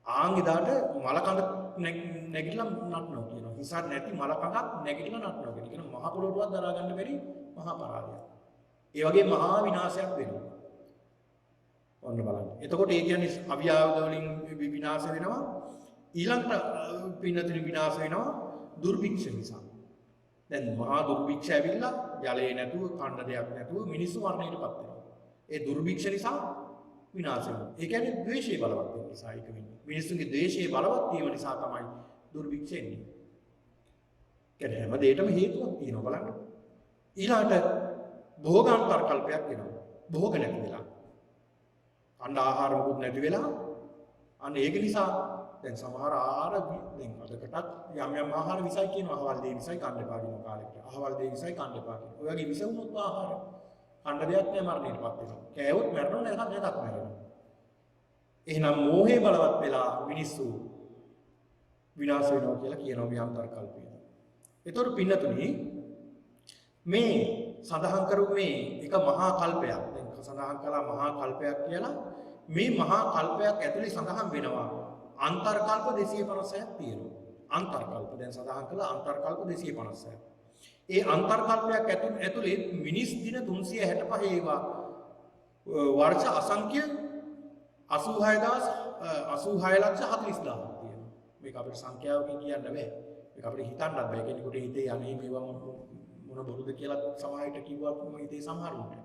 ආංගිදාට මලකඳ නැගිටලා නටනවා කියනවා. හිසක් නැති මලකඳක් නැගිටලා නටනවා කියන මහ පොළොවටවත් දරා ගන්න බැරි මහා පරාදයක්. ඒ වගේ මහා විනාශයක් වෙනවා. ඔන්න බලන්න. එතකොට ඒ කියන්නේ අවියාවද වලින් විනාශ වෙනවා. ඊළඟට පින්නතුනි විනාශ වෙනවා දුර්භික්ෂ නිසා. දැන් මහා දුර්භික්ෂ ඇවිල්ලා ජලය නැතුව කන්න දෙයක් නැතුව මිනිස්සු මරණයටපත් වෙනවා. ඒ දුර්භික්ෂ නිසා විනාශ වෙනවා. ඒ කියන්නේ ද්වේෂය බලවත් වෙන නිසා ඒක වෙන්නේ. මිනිස්සුන්ගේ ද්වේෂය බලවත් වීම නිසා තමයි දුර්භික්ෂ එන්නේ. කියන්නේ හැම දෙයකම හේතුවක් තියෙනවා බලන්න. ඊළාට භෝගාන්තර කල්පයක් එනවා. භෝග නැති වෙලා. අන්න ආහාර මුකුත් නැති වෙලා අන්න ඒක නිසා දැන් සමහර ආහාර දැන් අදකටත් යම් යම් ආහාර විසයි කියනවා. අහවල් දේ විසයි කන්න එපා කියන කාලෙකට. අහවල් දේ විසයි කන්න එපා කියන. ඔය වගේ විස වුණොත් ආහාර කන්න දෙයක් නෑ මරණයටපත් වෙනවා. කෑවොත් මැරෙනවා නැත්නම් මැරෙනවා. එහෙනම් මෝහේ බලවත් වෙලා මිනිස්සු විනාශ වෙනවා කියලා කියනවා මේ අන්තර් කල්පය. ඒතකොට පින්නතුනි මේ සඳහන් කරු මේ එක මහා කල්පයක්. දැන් සඳහන් කළා මහා කල්පයක් කියලා. මේ මහා කල්පයක් ඇතුලේ සඳහන් වෙනවා අන්තර් කල්ප 256ක් තියෙනවා. අන්තර් කල්ප දැන් සඳහන් කළා අන්තර් කල්ප 256ක්. ඒ අන්තර් කල්පයක් ඇතුලේ මිනිස් දින 365 ඒවා වර්ෂ අසංඛ්‍ය 86,40000ක් තියෙනවා. මේක අපිට සංඛ්‍යාවකින් කියන්න බෑ. මේක අපිට හිතන්නත් බෑ. කෙනෙකුට හිතේ අනේ මේවා මොන බොරුද කියලා සමහරට කිව්වත් හිතේ සමහරුන්ට.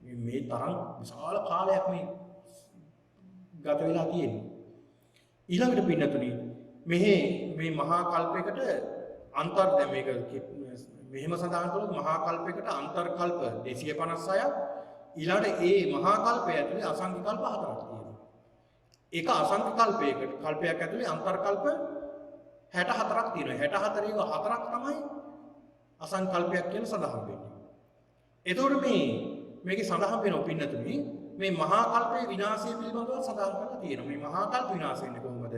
මේ තරම් විශාල කාලයක් මේ ගත වෙලා තියෙන්නේ. ඊළඟට පින්නතුනි මේ මහා කල්පයකට අන්තර් දැන් මේක මෙහෙම සඳහන් කළොත් මහා කල්පයකට අන්තර් කල්ප 256ක් ඊළඟට ඒ මහා කල්පය ඇතුලේ අසංඛ්‍ය කල්ප 4ක් තියෙනවා. ඒක අසංඛ්‍ය කල්පයක් ඇතුලේ අන්තර් කල්ප 64ක් තියෙනවා. 64 ඒවා 4ක් තමයි අසංඛ්‍ය කල්පයක් කියලා සඳහන් වෙන්නේ. එතකොට මේකේ සඳහන් වෙනවා පින්නතුනි මේ මහා කල්පයේ විනාශය පිළිබඳව සඳහන් කරලා තියෙනවා. මේ මහා කල්ප විනාශ වෙන්නේ කොහොමද?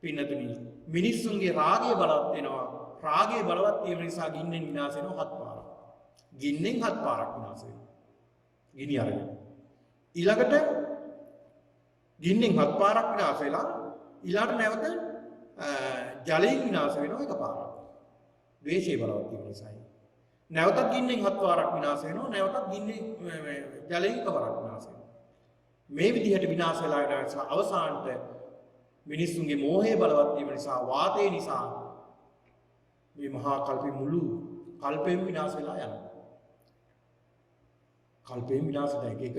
පින්නතුනි මිනිස්සුන්ගේ රාගය බලවත් වෙනවා. රාගය බලවත් වීම නිසා ගින්නෙන් විනාශ වෙනවා 7 පාරක්. ගින්නෙන් 7 පාරක් විනාශ වෙනවා. ගිනි අරගෙන. ඊළඟට ගින්නෙන් 7 පාරක් විනාශ වෙලා ඊළඟට නැවත ජලයෙන් විනාශ වෙනවා 1 පාරක්. ද්වේෂය බලවත් වීම නිසායි. නැවතත් ගින්නෙන් 7 පාරක් විනාශ වෙනවා. නැවතත් ගින්නෙන් ජලයෙන් 1 පාරක් විනාශ වෙනවා. මේ විදිහට විනාශ වෙලා යන අවසානට මිනිස්සුන්ගේ මෝහය බලවත් වීම නිසා වාතය නිසා මේ මහා කල්පේ මුළු කල්පෙම විනාශ වෙලා යනවා. කල්පෙම විනාශ දැන් එක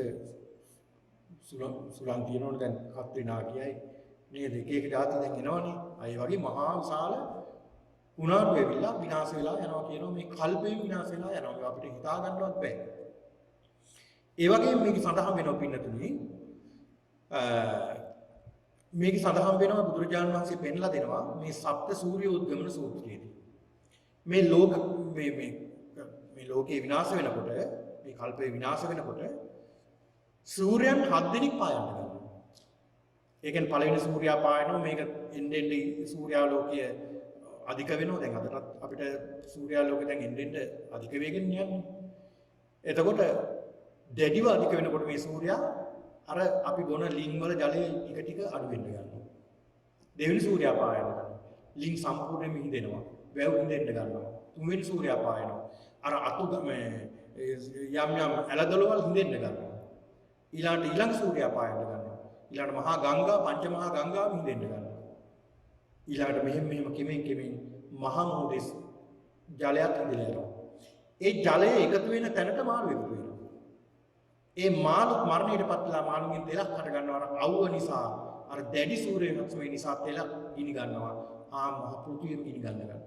සුලන් තියෙනවනේ දැන් හත් වෙනා කියයි නේද? එක જાති දැන් එනවනේ. අය වගේ මහා විශාල උනාට වෙවිලා විනාශ වෙලා යනවා කියනවා. මේ කල්පෙම විනාශ වෙලා යනවා. අපිට හිතා ගන්නවත් බෑ. ඒ වගේම මේක සඳහන් වෙනවා පින්නතුනි මේක සඳහන් වෙනවා බුදුරජාණන් වහන්සේ පෙන්ලා දෙනවා මේ සප්ත සූර්ය උද්ගමන සූත්‍රයේදී. මේ ලෝකේ විනාශ වෙනකොට මේ කල්පේ විනාශ වෙනකොට සූර්යයන් 7 දෙනෙක් පායන්න ගන්නවා. ඒ කියන්නේ පළවෙනි සූර්යයා පායනවා මේක එන්නේ සූර්යා ලෝකයේ අධික වෙනවා. දැන් අදටත් අපිට සූර්යා ලෝකේ දැන් එන්නේ අධික වේගෙන් යන්නේ. එතකොට දැඩිව අධික වෙනකොට මේ සූර්යයා අර අපි බොන ලිං වල ජලය ටික අඩු වෙන්න යනවා. දෙවෙනි සූර්යයා පායන්න ගන්නවා. ලිං සම්පූර්ණයෙන්ම හිදෙනවා. වැව් හිදෙන්න ගන්නවා. තුන්වෙනි සූර්යයා පායනවා. අර අතු යම් ඇලදොලවල් හිදෙන්න ගන්නවා. ඊළඟ සූර්යයා පායන්න ගන්නවා. ඊළඟට මහා ගංගා පංච මහා ගංගාව හිදෙන්න ගන්නවා. ඊළඟට මෙහෙම කෙමෙන් මහා මොහොතේ ජලයක් හිදෙලා යනවා. ඒ ජලය එකතු වෙන තැනට මාළු එකතු වෙනවා. ඒ මාළු මරණයටපත් වෙලා මාළුන්ගෙන් තෙලක් හට ගන්නවා. අර අවුව නිසා අර දැඩි සූර්යරශ්මිය නිසා තෙලක් ගිනි ගන්නවා. මහ පෘථිවියම ගිනි ගන්නවා.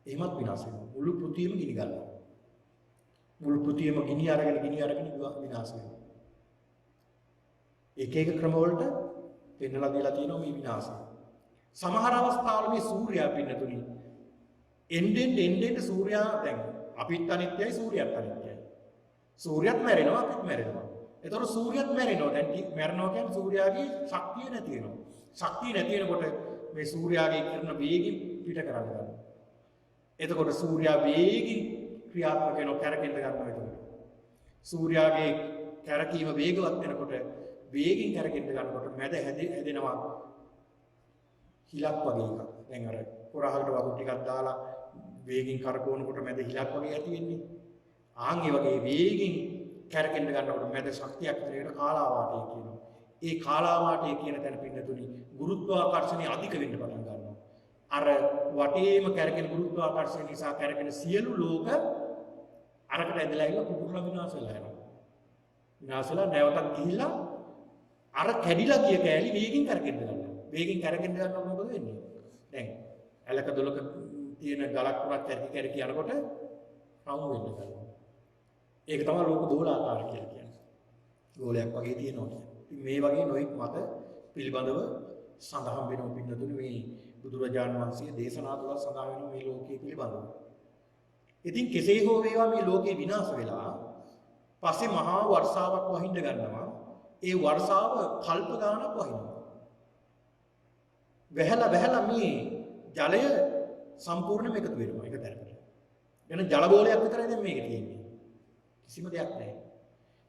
එහෙමත් විනාශ වෙනවා. මුළු පෘථිවියම ගිනි ගන්නවා. මුළු පෘථිවියම ගිනි අරගෙන විනාශ වෙනවා. එක එක ක්‍රම වලට පෙන්නලා දීලා තියෙනවා මේ විනාශය. සමහර අවස්ථාවල මේ සූර්යයා පින්නතුනි එන්නෙන් සූර්යයා දැන් අපිත් අනිත්‍යයි සූර්යයත් අනිත්‍යයි. සූර්යයත් මැරෙනවා අපිත් මැරෙනවා. ඒතකොට සූර්යයත් මැරෙනවා. දැන් මැරෙනවා කියන්නේ සූර්යාගේ ශක්තිය නැති වෙනවා. ශක්තිය නැති වෙනකොට මේ සූර්යාගේ කිරණ වේගින් පිට කරන්න ගන්නවා. එතකොට සූර්යා වේගින් ක්‍රියාත්මක වෙනවා කැරකෙන්න ගන්නවා එතකොට. සූර්යාගේ කැරකීම වේගවත් වෙනකොට වේගින් කැරකෙන්න ගන්නකොට මැද හැදෙනවා හිලක් වගේ එකක්. දැන් අර පොරහකට වතුර ටිකක් දාලා වේගින් කරකවනකොට මැද හිලක් වගේ ඇති වෙන්නේ. ඒ වගේ වේගින් කැරකෙන්න ගන්නකොට මැද ශක්තියක් ඇතිවෙන කාලාවාටය කියනවා. ඒ කාලාවාටය කියන තැන පින්නතුනි ගුරුත්වාකර්ෂණය අධික වෙන්න පටන් ගන්නවා. අර වටේම කැරකෙන ගුරුත්වාකර්ෂණය නිසා කැරකෙන සියලු ලෝක අරකට ඇදලා ඉන්න පුපුරලා විනාශ වෙලා යනවා. විනාශ වෙලා නැවතත් ගිහිල්ලා අර කැඩිලා ගිය කෑලි වේගින් කැරකෙන්න ගන්නවා. වේගින් කැරකෙන්න ගන්නකොට මොකද වෙන්නේ? දැන් ඇලක දොලක තියෙන ගලක් උනත් කැරකි යනකොට රවුම් වෙන්න ගන්නවා. ඒක තමයි ලෝක ගෝලාකාර කියලා කියන්නේ. ගෝලයක් වගේ තියෙනවා කියන්නේ. ඉතින් මේ වගේ නොයෙක් මත පිළිබඳව සඳහන් වෙනවා පින්නතුනි මේ බුදුරජාණන් වහන්සේ දේශනා තුළ සඳහන් වෙනවා මේ ලෝකයේ පිළිබඳව. ඉතින් කෙසේ හෝ වේවා මේ ලෝකේ විනාශ වෙලා පස්සේ මහා වර්ෂාවක් වහින්න ගන්නවා. ඒ වර්ෂාව කල්ප ගානක් වහිනවා. වැහැලා මේ ජලය සම්පූර්ණයෙන්ම එකතු වෙනවා එක තැනකට. වෙන ජල බෝලයක් විතරයි දැන් මේකේ තියෙන්නේ. කිසිම දෙයක් නැහැ.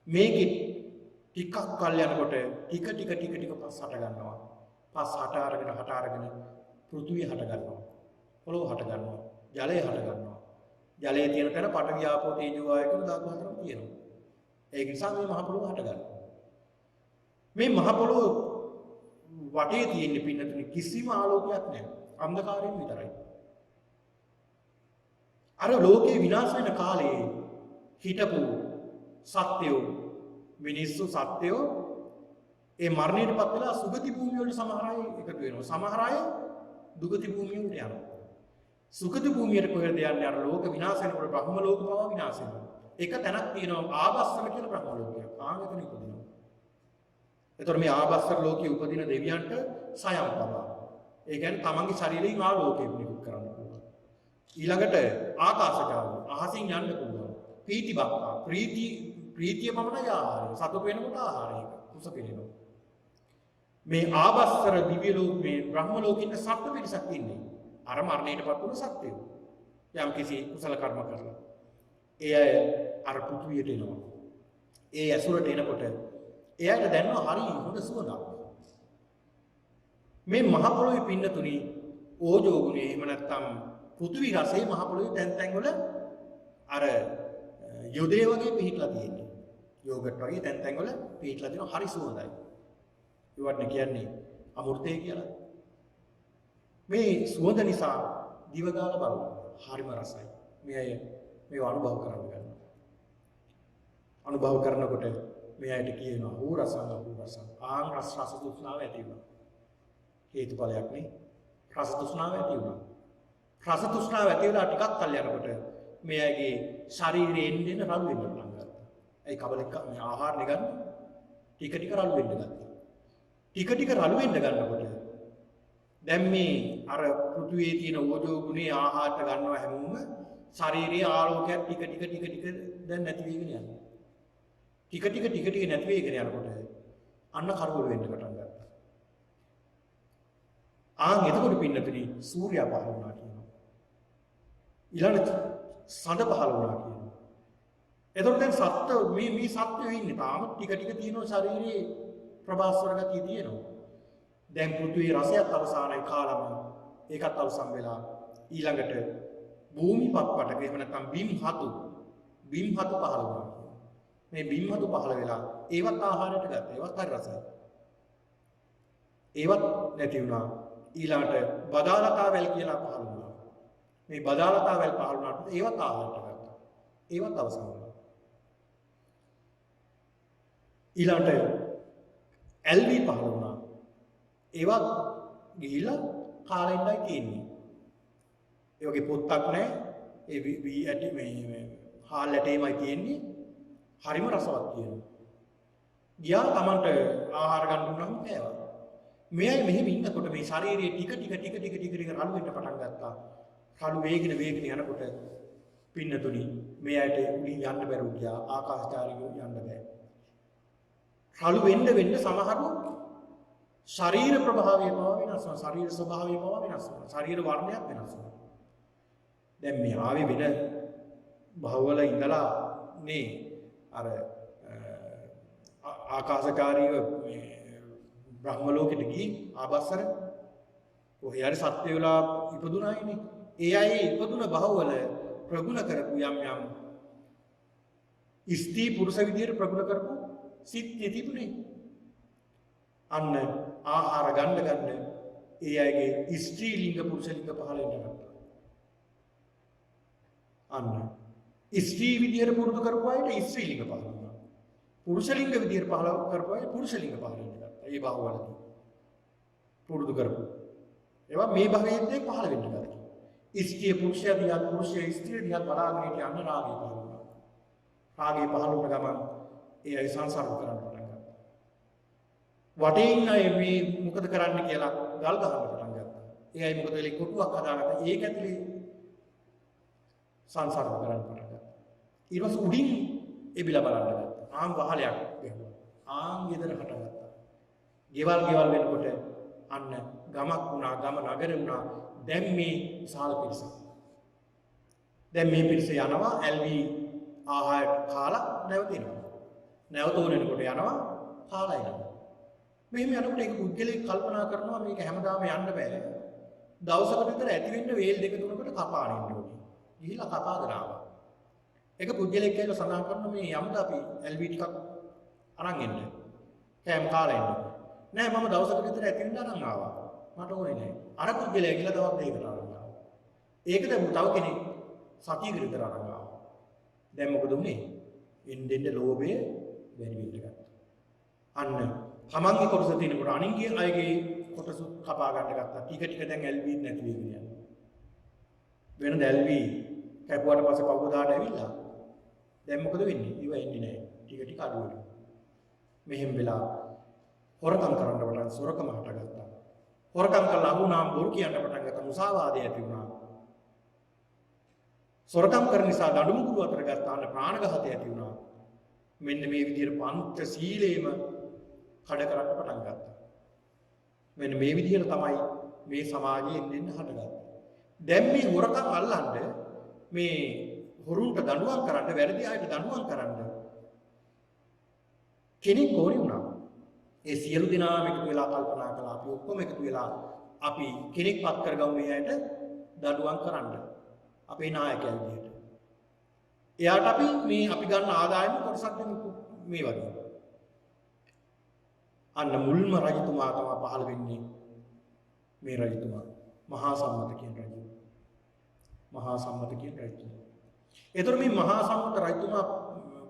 මේකේ ටිකක් කල් යනකොට ටික පස් හට ගන්නවා. පස් හට අරගෙන පෘථුවිය හට ගන්නවා. පොළොව හට ගන්නවා. ජලය හට ගන්නවා. ජලයේ තියෙන තැන පඨවි ආපෝ තේජෝ වායු කියන ධාතු හතරක් තියෙනවා. ඒක නිසා මේ මහ පොළොව හට ගන්නවා. මේ මහ පොළොව වටේ තියෙන පින්නතුනි කිසිම ආලෝකයක් නැහැ. අන්ධකාරයෙන් විතරයි. අර ලෝකේ විනාශ වෙන කාලේ හිටපු සත්‍යෝ මිනිස්සු සත්‍යෝ ඒ මරණයටපත් වෙලා සුගති භූමිය වල සමහර අය එකතු වෙනවා. සමහර අය දුගති භූමිය වලට යනවා. සුගති භූමියට කොහෙද යන්නේ? අර ලෝක විනාශ වෙනකොට බ්‍රහ්ම ලෝක පවා විනාශ වෙනවා. එක තැනක් තියෙනවා ආවස්සන කියලා බ්‍රහ්ම ලෝකයක්. එතන ඉපදිනවා. එතකොට මේ ආවස්සන ලෝකයේ උපදින දෙවියන්ට සයම් පවා. ඒ කියන්නේ තමන්ගේ ශරීරයෙන් ආලෝකය නිකුත් කරන්න පුළුවන්. ඊළඟට ආකාශජාලය අහසින් යන්න පුළුවන්. පීතිබක්කා ප්‍රීතිය පමණයි ආහාරය. සතුට වෙනකොට ආහාරය කුස පිළිනවා. මේ ආවස්සර දිව්‍ය ලෝක මේ බ්‍රහ්ම ලෝකින්න සත්ත්ව පිරිසක් ඉන්නේ. අර මරණයටපත් වුණු සත්ත්වයෝ. යම් කිසි කුසල කර්ම කරලා. ඒ අය අර පෘථුවියට එනවා. ඒ ඇසුරට එනකොට එයාට දැනෙනවා හරි හොඳ සුවඳක්. මේ මහ පොළොවේ පින්නතුනි ඕජෝ ගුණය එහෙම නැත්නම් පෘථුවි රසයේ මහ පොළොවේ තැන් වල අර යොදේ වගේ පිහිටලා තියෙන්නේ. යෝගට් වගේ තැන් වල පිහිටලා තියෙනවා හරි සුවඳයි. ඒවට කියන්නේ අමෘතය කියලා. මේ සුවඳ නිසා දිව ගාලා බලනවා. හරිම රසයි. මේ අය මේව අනුභව කරන්න ගන්නවා. අනුභව කරනකොට මේ අයට කියනවා හූ රසං. රස තෘෂ්ණාව ඇති වෙනවා. හේතුඵලයක් නේ. රස තෘෂ්ණාව ඇති වුණා. රස තෘෂ්ණාව ඇති වෙලා ටිකක් කල් යනකොට මේ අයගේ ශරීරයේ එන්න රළු වෙන්න පටන් ගත්තා. ඒ කබලෙක් මේ ආහාර නෙගන්න ටික රළු වෙන්න ගත්තා. ටික රළු වෙන්න ගන්නකොට දැන් මේ අර පෘථුවියේ තියෙන ඕජෝ ගුණේ ආහාරට ගන්නවා හැමෝම ශාරීරික ආලෝකයක් ටික දැන් නැති වෙගෙන යනවා. ටික නැති වෙගෙන යනකොට අන්න කරවල වෙන්න පටන් ගත්තා. එතකොට පින්නතුනි සූර්යයා පහළ වුණා කියනවා. ඊළඟට සඳ පහළ වුණා කියනවා. එතකොට දැන් සත්ත්ව මේ සත්ත්වයෝ ඉන්නේ තාම ටික තියෙනවා ශාරීරියේ ප්‍රභාස්වර ගතිය තියෙනවා. දැන් පෘථුවියේ රසයත් අවසానයි කාලම ඒකත් අවසන් වෙලා ඊළඟට භූමි පත්පටක එහෙම නැත්නම් බිම් හතු පහළ වුණා. මේ බිම් හතු පහළ වෙලා ඒවත් ආහාරයට ගත්තා. ඒවත් හරි රසයි. ඒවත් නැති වුණා. ඊළඟට බදාලතා වැල් කියලා පහළ වුණා. මේ බදාලතාවල් පහළ වුණාට ඒවත් ආහාරට ගත්තා. ඒවත් අවසන් වුණා. ඊළඟට LV පහළ වුණා. ඒවත් ගිහිලා කාලා ඉඳලා තියෙන්නේ. ඒ වගේ පොත්තක් නැහැ. ඒ වී ඇටි මේ හාල් ඇටේමයි තියෙන්නේ. හරිම රසවත් කියනවා. ගියා Tamanට ආහාර ගන්න දුන්නාම කෑවා. මෙයයි මෙහෙම ඉන්නකොට මේ ශරීරයේ ටික රළු වෙන්න පටන් ගත්තා. රළු වේගින යනකොට පින්නතුනි මේ ඇට උඩින් යන්න බැරුව ගියා. ආකාශචාරීව යන්න බෑ. රළු වෙන්න සමහරු ශරීර ප්‍රභාවය පවා වෙනස් වෙනවා. ශරීර ස්වභාවය පවා වෙනස් වෙනවා. ශරීර වර්ණයක් වෙනස් වෙනවා. දැන් මේ ආවේ වෙන භවවල ඉඳලා නේ අර ආකාශකාරීව මේ බ්‍රහ්ම ලෝකෙට ගිහින් ආබස්සර ඔහේ හරි සත්‍ය වෙලා ඉපදුනායිනේ. ඒ අය ඉපදුන භවවල ප්‍රගුණ කරපු යම් ස්ත්‍රී පුරුෂ විදියට ප්‍රගුණ කරපු සිත් තිබුණේ. අන්න ආහාර ගන්න ඒ අයගේ ස්ත්‍රී ලිංග පුරුෂ ලිංග පහළ වෙන්න ගත්තා. අන්න ස්ත්‍රී විදියට පුරුදු කරපු අයට ස්ත්‍රී ලිංග පහළ වුණා. පුරුෂ ලිංග විදියට පහළ කරපු අය පුරුෂ ලිංග පහළ වෙන්න ගත්තා. ඒ භවවලදී පුරුදු කරපු ඒවා මේ භවයේදී පහළ වෙන්න ගත්තා. ස්ත්‍රී පුරුෂය දිහා පුරුෂය ස්ත්‍රී දිහා බලාගෙන හිටිය අන්න රාගය පහළ වුණා. රාගය පහළ වුණ ගමන් ඒ අය සංසාර කරන්න පටන් ගත්තා. වටේ ඉන්න අය මේ මොකද කරන්න කියලා ගල් ගහන්න පටන් ගත්තා. ඒ අය මොකද වෙලේ කොටුවක් හදාගත්තා. ඒක ඇතුලේ සංසාර කරන්න පටන් ගත්තා. ඊට පස්සේ උඩින් එබිලා බලන්න ගත්තා. ආම් වහලයක් ගැහුවා. ආම් ගෙදර හටගත්තා. ගෙවල් වෙනකොට අන්න ගමක් වුණා, ගම නගර වුණා. දැන් මේ විශාල පිරිසක්. දැන් මේ පිරිස යනවා LV ආහාර කාලා නැවතිනවා. නැවත උනනකොට යනවා කාලා එනවා. මෙහෙම යනකොට ඒක පුද්ගලෙක් කල්පනා කරනවා මේක හැමදාම යන්න බෑ. දවසකට විතර ඇති වෙන්න වේල් දෙක තුනකට කපාගෙන ඉන්න ඕනේ. ගිහිලා කපාගෙන ආවා. ඒක පුද්ගලෙක් කියලා සඳහන් කරන මේ යමුද අපි LV ටිකක් අරන් එන්න. කෑම කාලා එන්න. නෑ මම දවසකට විතර ඇති වෙන්න අරන් ආවා. මට ඕනේ නෑ. අර පුද්ගලයා ගිහලා දවස් දෙකකට අරන් ආවා. ඒකද තව කෙනෙක් සතියකට විතර අරන් ආවා. දැන් මොකද උනේ? එන්න ලෝභය වැඩි වෙන්න ගත්තා. අන්න තමන්ගේ කොටස තියෙනකොට අනින්ගේ අයගේ කොටස කපා ගන්න ගත්තා. ටික දැන් LV නැති වෙගෙන යනවා. වෙනද LV කැපුවාට පස්සේ පවුදාට ඇවිල්ලා දැන් මොකද වෙන්නේ? ඉව එන්නේ නැහැ. ටික අඩු වෙනවා. මෙහෙම වෙලා හොරකම් කරන්න පටන් සොරකම හටගත්තා. හොරකම් කළා වුණාම බොරු කියන්න පටන් ගත්තා. මුසාවාදය ඇති වුණා. සොරකම් කරන නිසා දඬුමුගුරු අතර ගත්තාන ප්‍රාණඝාතය ඇති වුණා. මෙන්න මේ විදිහට පංච සීලේම කඩ කරන්න පටන් ගත්තා. මෙන්න මේ විදිහට තමයි මේ සමාජයේ එන්න හටගත්තේ. දැන් මේ හොරකම් අල්ලන්න මේ හොරුන්ට දඬුවම් කරන්න වැරදි අයට දඬුවම් කරන්න කෙනෙක් ඕනේ වුණා. ඒ සියලු දෙනාම එකතු වෙලා කල්පනා කළා අපි ඔක්කොම එකතු වෙලා අපි කෙනෙක් පත් කරගමු මේ අයට දඬුවම් කරන්න. අපේ නායකයා විදිහට. එයාට අපි ගන්න ආදායම කොටසක් දෙමු මේ වගේ. අන්න මුල්ම රජතුමා තමයි පහළ වෙන්නේ. මේ රජතුමා මහා සම්මත කියන රජු. මහා සම්මත කියන රජු. ඒතර මේ මහා සම්මත රජතුමා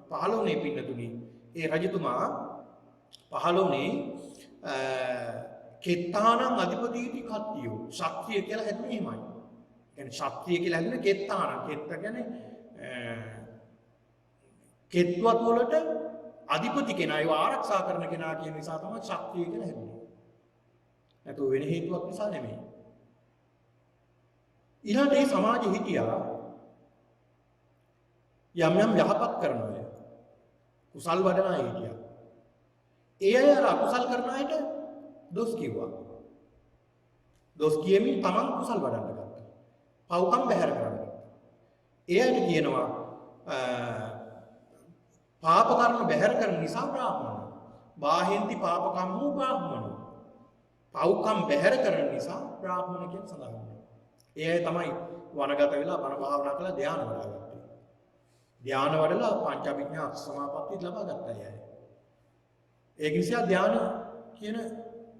පහළ වුණේ පින්නතුනි. ඒ රජතුමා පහළ වුණේ කෙත්තානම් අධිපතිටි කත්තියෝ. ශක්තිය කියලා හැදුනේ එහෙමයි. කියන්නේ ශක්තිය කියලා හැදුනේ කෙත්තානම්. කෙත්ත කියන්නේ කෙත්වත් වලට අධිපති කෙනා ඒව ආරක්ෂා කරන කෙනා කියන නිසා තමයි ශක්තිය කියලා හැදුනේ. නැතුව වෙන හේතුවක් නිසා නෙමෙයි. ඊළඟට මේ සමාජෙ හිටියා යම් යහපත් කරන අය. කුසල් වඩන අය හිටියා. ඒ අය අකුසල් කරන අයට දොස් කිව්වා. දොස් කියමින් තමන් කුසල් වඩන්න ගත්තා. පව්කම් බැහැර කරන්න ගත්තා. ඒ අයට කියනවා පාප කර්ම බැහැර කරන නිසා බ්‍රාහ්මණ. බාහෙන්ති පාප කම්මෝ බ්‍රාහ්මණ. පව්කම් බැහැර කරන නිසා බ්‍රාහ්මණ කියන සඳහන් වෙනවා. ඒ අය තමයි වනගත වෙලා බණ භාවනා කරලා ධ්‍යාන වඩාගත්තේ. ධ්‍යාන වඩලා පංචඅභිඥා සමාපatti ලබා ගත්තා අය. ඒක නිසා ධ්‍යාන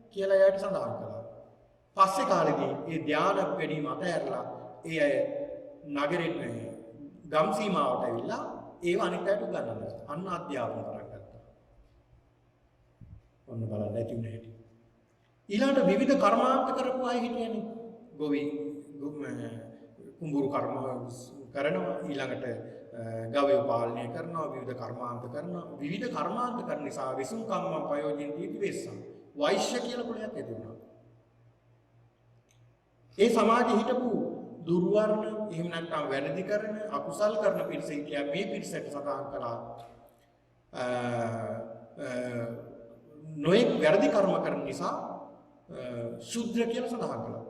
කියලා එයාට සඳහන් කළා. පස්සේ කාලෙදී මේ ධ්‍යාන වැඩිම අතහැරලා ඒ අය නගරෙට ගම් සීමාවට ඇවිල්ලා ඒව අනිත් අයට උගන්වනවා. අන්න අධ්‍යාපන පටන් ගත්තා. ඔන්න බලන්න ඇති උනේ හැටි. ඊළඟට විවිධ කර්මාන්ත කරපු අය හිටියනේ. ගොවි කුඹුරු කර්ම කරනවා, ඊළඟට ගවය පාලනය කරනවා, විවිධ කර්මාන්ත කරනවා. විවිධ කර්මාන්ත කරන නිසා විසුම් කම්මම් ප්‍රයෝජන දීති වෙස්සම්. වෛශ්‍ය කියලා කුලයක් ඇති වුණා. ඒ සමාජයේ හිටපු දුර්වර්ණ, එහෙම නැත්නම් වැරදි කරන, අකුසල් කරන පිරිස හිටියා. මේ පිරිසට සඳහන් කළා නොඑක් වැරදි කර්ම කරන නිසා ශුද්‍ර කියලා සඳහන් කළා.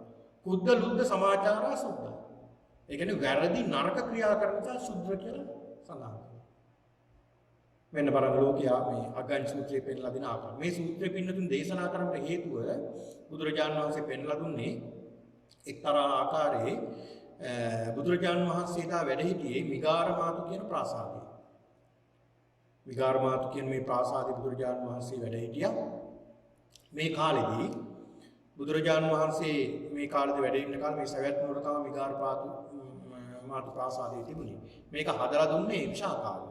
කුද්ද ලුද්ද සමාචාරා සුද්ධ. ඒ කියන්නේ වැරදි නරක ක්‍රියා කරන නිසා ශුද්‍ර කියලා සඳහන් කළා. මෙන්න බලන්න ලෝකයා මේ අග්ගඤ්ඤ සූත්‍රයේ පෙන්නලා දෙන ආකාරය. මේ සූත්‍රය පින්නතුන් දේශනා කරන්න හේතුව බුදුරජාණන් වහන්සේ පෙන්නලා දුන්නේ එක්තරා ආකාරයේ බුදුරජාණන් වහන්සේ දා වැඩ සිටියේ මිගාරමාතු කියන ප්‍රාසාදයේ. මිගාරමාතු කියන මේ ප්‍රාසාදයේ බුදුරජාණන් වහන්සේ වැඩ සිටියා. මේ කාලෙදී බුදුරජාණන් වහන්සේ මේ කාලෙදී වැඩ ඉන්න කාලේ මේ සවැත් නුවර තමයි මිගාරමාතු ප්‍රාසාදයේ තිබුණේ. මේක හදලා දුන්නේ විශාකාව.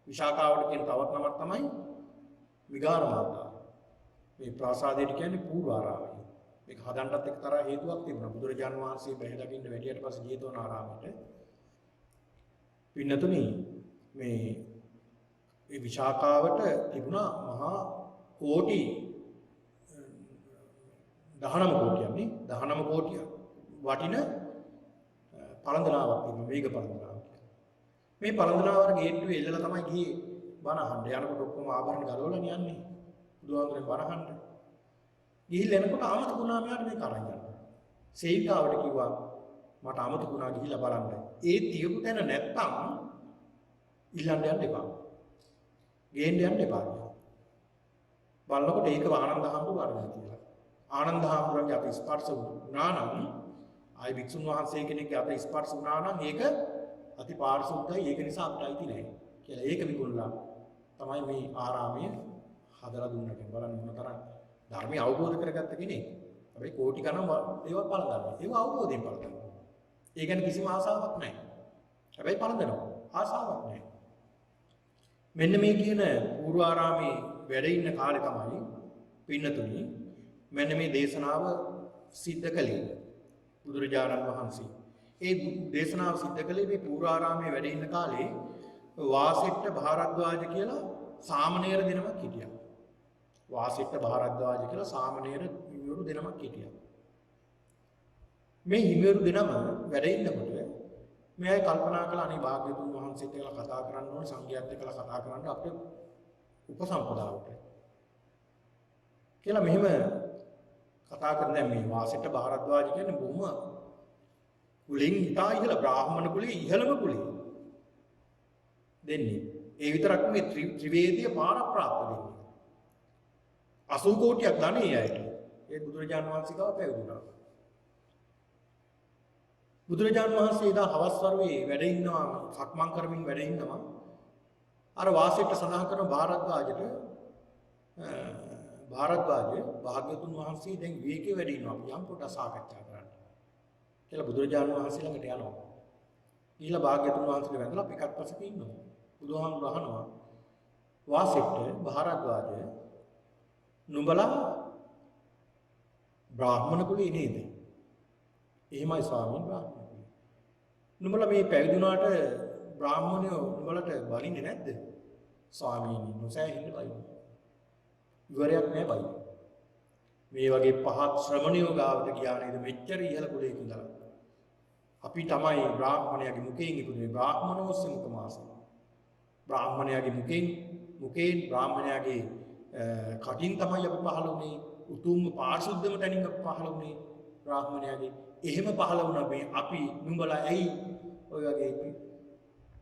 විශාකාවට කියන තවත් නමක් තමයි මිගාරමාතා. මේ ප්‍රාසාදයට කියන්නේ පූර්වාරාමය. මේක හදන්නත් එක්තරා හේතුවක් තිබුණා. බුදුරජාණන් වහන්සේ බැහැ දකින්න වැඩියට පස්සේ ජේතවනාරාමයට පින්නතුනි මේ විශාකාවට තිබුණා මහා කෝටි 19 කෝටියක් නේ 19 කෝටිය වටින පළඳනාවක් තිබුණා. මේක පළඳනාවක්. මේ පළඳනාවර ගේට්ටුවේ එල්ලලා තමයි ගියේ බණ අහන්න. යනකොට ඔක්කොම ආභරණ ගලවලා යන්නේ. බුදුහාමුදුරනේ බණ අහන්න. ගිහිල්ලා එනකොට අමතක වුණා මෙයාට මේක අරන් යන්න. සේවිකාවට කිව්වා මට අමතක වුණා ගිහිල්ලා බලන්න. ඒ තියපු තැන නැත්තම් ඉල්ලන්න යන්න එපා. ගේන්න යන්න එපා. බලනකොට ඒක ආනන්ද හාමුදුරුවෝ අරගෙන කියලා. ආනන්ද හාමුදුරුවන්ගේ අත ස්පර්ශ වුණා නම් ආයි වික්ෂුන් වහන්සේ කෙනෙක්ගේ අත ස්පර්ශ වුණා නම් ඒක අති පාරිශුද්ධයි. ඒක නිසා අපිට අයිති නැහැ කියලා. ඒක විකුණලා තමයි මේ ආරාමය හදලා දුන්නා කියන බලන්න මොනතරම් ධර්මය අවබෝධ කරගත්ත කෙනෙක්. හැබැයි කෝටි ගණන් ඒවා පළඳනවා. ඒවා අවබෝධයෙන් පළඳනවා. ඒ කියන්නේ කිසිම ආසාවක් නැහැ. හැබැයි පළඳනවා. ආසාවක් නැහැ. මෙන්න මේ කියන පූර්වාරාමේ වැඩ ඉන්න කාලේ තමයි පින්නතුනි මෙන්න මේ දේශනාව සිද්ධ කළේ බුදුරජාණන් වහන්සේ. ඒ දේශනාව සිද්ධ කළේ මේ පූර්වාරාමේ වැඩ ඉන්න කාලේ වාසෙට්ට භාරද්වාජ කියලා සාමණේර දෙනමක් හිටියා. වාසිට්ඨ භාරද්වාජ කියලා සාමණේර හිමිවරු දෙනමක් හිටියා. මේ හිමිවරු දෙනම වැඩ ඉන්නකොට මේ අය කල්පනා කළා අනේ භාග්‍යවතුන් වහන්සේත් එක්කලා කතා කරන්න ඕනේ, සංඝයාත් එක්කලා කතා කරන්න අපේ උපසම්පදාවට කියලා මෙහෙම කතා කරන දැන් මේ වාසිට්ඨ භාරද්වාජ කියන්නේ බොහොම කුලෙන් ඉතා ඉහළ බ්‍රාහ්මණ කුලේ ඉහළම කුලේ දෙන්නේ. ඒ විතරක් මේ ත්‍රිවේදීය පාර ප්‍රාප්ත දෙන්නේ. 80 කෝටියක් ධනෙයි අයට. ඒ බුදුරජාණන් වහන්සේ ගාව පැවිදුණා. බුදුරජාණන් වහන්සේ දා හවස් වරුවේ වැඩ ඉන්නවා, සක්මන් කරමින් වැඩ ඉන්නවා. අර වාසයට සඳහන් කරන භාරද්වාජට භාග්‍යවතුන් වහන්සේ දැන් විවේකයේ වැඩ ඉන්නවා. අපි යම් පොඩ්ඩක් සාකච්ඡා කරන්න කියලා බුදුරජාණන් වහන්සේ ළඟට යනවා. ඊළඟ භාග්‍යවතුන් වහන්සේට වැඳලා පිටත් පසක ඉන්නවා. බුදුහාමුදුරුවෝ අහනවා වාසයට භාරද්වාජ නුඹලා බ්‍රාහ්මණ කුලේ නේද? එහෙමයි ස්වාමීන් වහන්සේ. නුඹලා මේ පැවිදුණාට බ්‍රාහ්මණයෝ නුඹලට බලින්නේ නැද්ද? ස්වාමීනි නොසෑහෙන්න බයි. ඉවරයක් නෑ බයි. මේ වගේ පහත් ශ්‍රමණයෝ ගාවට ගියා නේද මෙච්චර ඉහළ කුලයක ඉඳලා. අපි තමයි බ්‍රාහ්මණයාගේ මුඛයෙන් ඉපදුනේ. බ්‍රාහ්මණෝස්ස මුඛමාස. බ්‍රාහ්මණයාගේ මුඛයෙන් බ්‍රාහ්මණයාගේ කටින් තමයි අපි පහළ වුණේ. උතුම් පාරිශුද්ධම තැනින් අපි පහළ වුණේ බ්‍රාහ්මණයාගේ. එහෙම පහළ වුණා මේ අපි නුඹලා ඇයි ඔය වගේ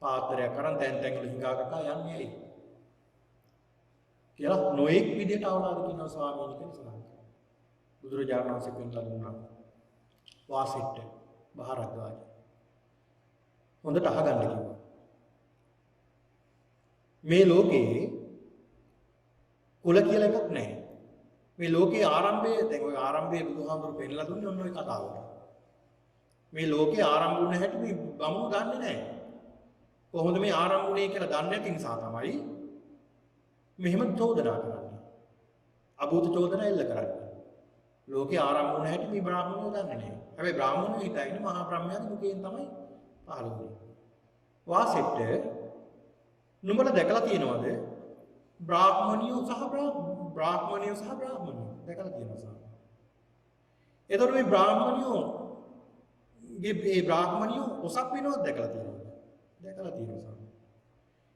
පාත්‍රයක් කරන් තැන් තැන් වල හිඟා කකා යන්නේ ඇයි කියලා නොඑක් විදියට අවලාද කියනවා ස්වාමීනි කියන සලහන්. බුදුරජාණන් වහන්සේ පෙන්ලා දුන්නා වාසිට්ඨ භාරද්වාජ හොඳට අහගන්න කිව්වා. මේ ලෝකේ කුල කියලා එකක් නැහැ. මේ ලෝකේ ආරම්භයේ දැන් ওই ආරම්භයේ බුදුහාමුදුරු පෙන්ලා දුන්නේ ඔන්න ඔය කතාවට. මේ ලෝකේ ආරම්භ වුණ හැටි මේ බමුණු දන්නේ නැහැ. කොහොමද මේ ආරම්භ වුණේ කියලා දන්නේ නැති නිසා තමයි මෙහෙම චෝදනා කරන්නේ. අභූත චෝදනා එල්ල කරන්නේ. ලෝකේ ආරම්භ වුණ හැටි මේ බ්‍රාහ්මණයෝ දන්නේ නැහැ. හැබැයි බ්‍රාහ්මණයෝ හිතන්නේ මහා බ්‍රහ්මයාගේ මුඛයෙන් තමයි පහළ වුණේ. වාසෙට්ට නුඹලා දැකලා තියෙනවද? බ්‍රාහ්මණයෝ සහ බ්‍රාහ්මණයෝ දැකලා තියෙනවා. එතකොට මේ බ්‍රාහ්මණයෝ ඔසක් වෙනවද දැකලා තියෙනවද? දැකලා තියෙනවා.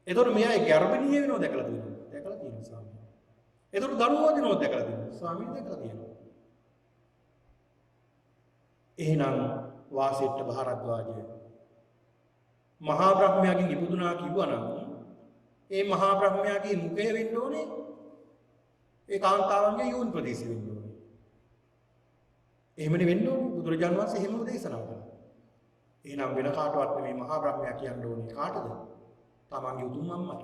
එතකොට මේ අය ගර්භණීය වෙනවද දැකලා තියෙනවද? දැකලා තියෙනවා ස්වාමී. එතකොට දරුවෝ දිනවද දැකලා තියෙනවද? ස්වාමීන් දැකලා තියෙනවා. එහෙනම් වාසෙට්ට භාරද්වාජය මහා බ්‍රහ්මයාගෙන් ඉපදුනා කිව්වනම් ඒ මහා බ්‍රහ්මයාගේ මුඛය වෙන්න ඕනේ ඒ කාන්තාවන්ගේ යෝනි ප්‍රදේශ වෙන්න ඕනේ. එහෙමනේ වෙන්න ඕනේ. බුදුරජාණන් වහන්සේ එහෙමම දේශනා කළා. එහෙනම් වෙන කාටවත් මේ මහා බ්‍රහ්මයා කියන්න ඕනේ කාටද? තමන්ගේ උතුම් අම්මට.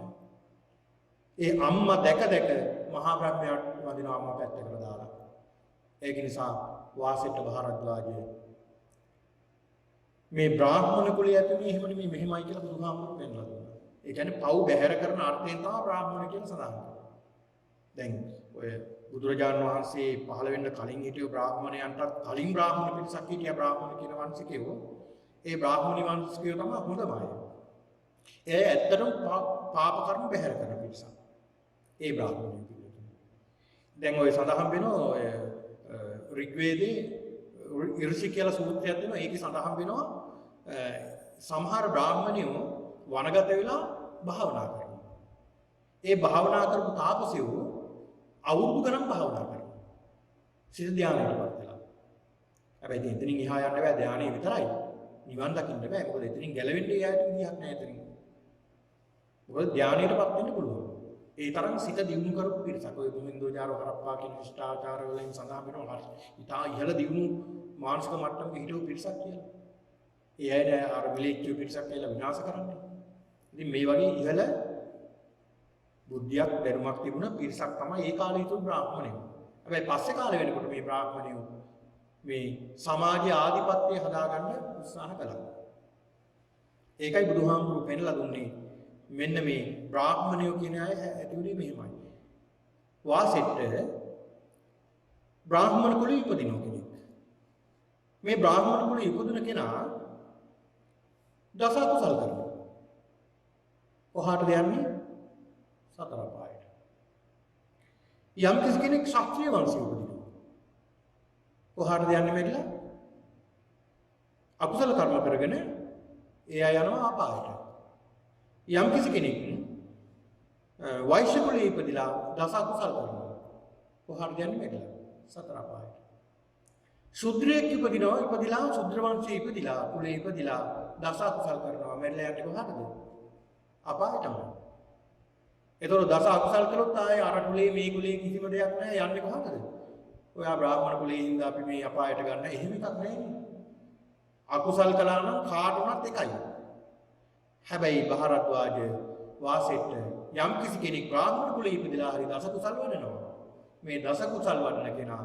ඒ අම්මා දැක මහා බ්‍රහ්මයාට වදින අම්මා පැත්තකට දාලා. ඒක නිසා වාසෙට්ට භාරද්වාජය මේ බ්‍රාහ්මණ කුලයේ ඇතුළේ එහෙම නෙමෙයි මෙහෙමයි කියලා බුදුහාමුදුරුවෝ පෙන්නලා දුන්නා. ඒ කියන්නේ පව් බැහැර කරන අර්ථයෙන් තමයි බ්‍රාහ්මණ කියන සඳහන් කරන්නේ. දැන් ඔය බුදුරජාණන් වහන්සේ පහළ වෙන්න කලින් හිටිය බ්‍රාහ්මණයන්ටත් කලින් බ්‍රාහ්මණ පිරිසක් හිටියා බ්‍රාහ්මණ කියන වංශිකයෝ. ඒ බ්‍රාහ්මණ වංශිකයෝ තමයි හොඳම අය. ඒ ඇත්තටම පාප කර්ම බැහැර කරන පිරිසක්. ඒ බ්‍රාහ්මණයෝ කියන්නේ. දැන් ඔය සඳහන් වෙනවා ඔය ඍග්වේදයේ ඍෂි කියලා සූත්‍රයක් දෙනවා. ඒකේ සඳහන් වෙනවා සමහර බ්‍රාහ්මණයෝ වනගත වෙලා භාවනා කරනවා. ඒ භාවනා කරපු තාපසයෝ අවුරුදු ගණන් භාවනා කරනවා. සිත ධානයටපත් වෙලා. හැබැයි එතනින් එහා යන්න බෑ ධානය විතරයි. නිවන් දකින්න බෑ. මොකද එතනින් ගැලවෙන්න යායට විදිහක් නැහැ එතනින්. මොකද ධානයටපත් වෙන්න පුළුවන්. ඒ තරම් සිත දියුණු කරපු පිරිසක්. ඔය බුමින්දෝජාරෝ හරප්පා කියන ශිෂ්ටාචාර වලින් සඳහන් වෙනවා. ඉතා ඉහළ දියුණු මානසික මට්ටමක හිටපු පිරිසක් කියලා. ඒ අය අර මිලේච්චු පිරිසක් කියලා විනාශ කරන්නේ. ඉතින් මේ වගේ ඉහළ බුද්ධියක් දැනුමක් තිබුණ පිරිසක් තමයි ඒ කාලේ හිටපු බ්‍රාහ්මණයෝ. හැබැයි පස්සේ කාලේ වෙනකොට මේ බ්‍රාහ්මණයෝ මේ සමාජයේ ආධිපත්‍යය හදාගන්න උත්සාහ කළා. ඒකයි බුදුහාමුදුරුවෝ පෙන්නලා දුන්නේ. මෙන්න මේ බ්‍රාහ්මණයෝ කියන අය ඇතුළේ මෙහෙමයි. වාසෙට්ට බ්‍රාහ්මණ කුලෙ ඉපදින කෙනෙක්. මේ බ්‍රාහ්මණ කුලෙ ඉපදුන කෙනා දස අකුසල් කරනවා. කොහාටද යන්නේ? සතර පායට. යම් කෙනෙක් ශාස්ත්‍රීය වංශයක උපදිනවා. කොහාටද යන්නේ මෙట్లా? අකුසල කර්ම කරගෙන ඒ අය යනවා අපායට. යම් කෙනෙක් වෛශ්‍ය කුලයේ ඉපදිලා දස අකුසල් කරනවා. කොහාටද යන්නේ මෙట్లా? සතර පායට. ශුද්‍රයෙක් ඉපදිලා ශුද්‍ර වංශයේ ඉපදිලා කුලයේ ඉපදිලා දස අකුසල් කරනවා. මෙట్లా යන්නේ කොහාටද? අපායටම. ඒතකොට දස අකුසල් කළොත් ආයේ අර කුලේ මේ කුලේ කිසිම දෙයක් නැහැ යන්නේ කොහාටද? ඔයා බ්‍රාහ්මණ කුලේ ඉඳලා අපි මේ අපායට ගන්න එහෙම එකක් නැහැ නේ. අකුසල් කළා නම් කාට උනත් එකයි. හැබැයි භාරද්වාජ වාසෙට්ට යම් කිසි කෙනෙක් බ්‍රාහ්මණ කුලේ ඉපදලා හරි දස කුසල් වඩනවා. මේ දස කුසල් වඩන කෙනා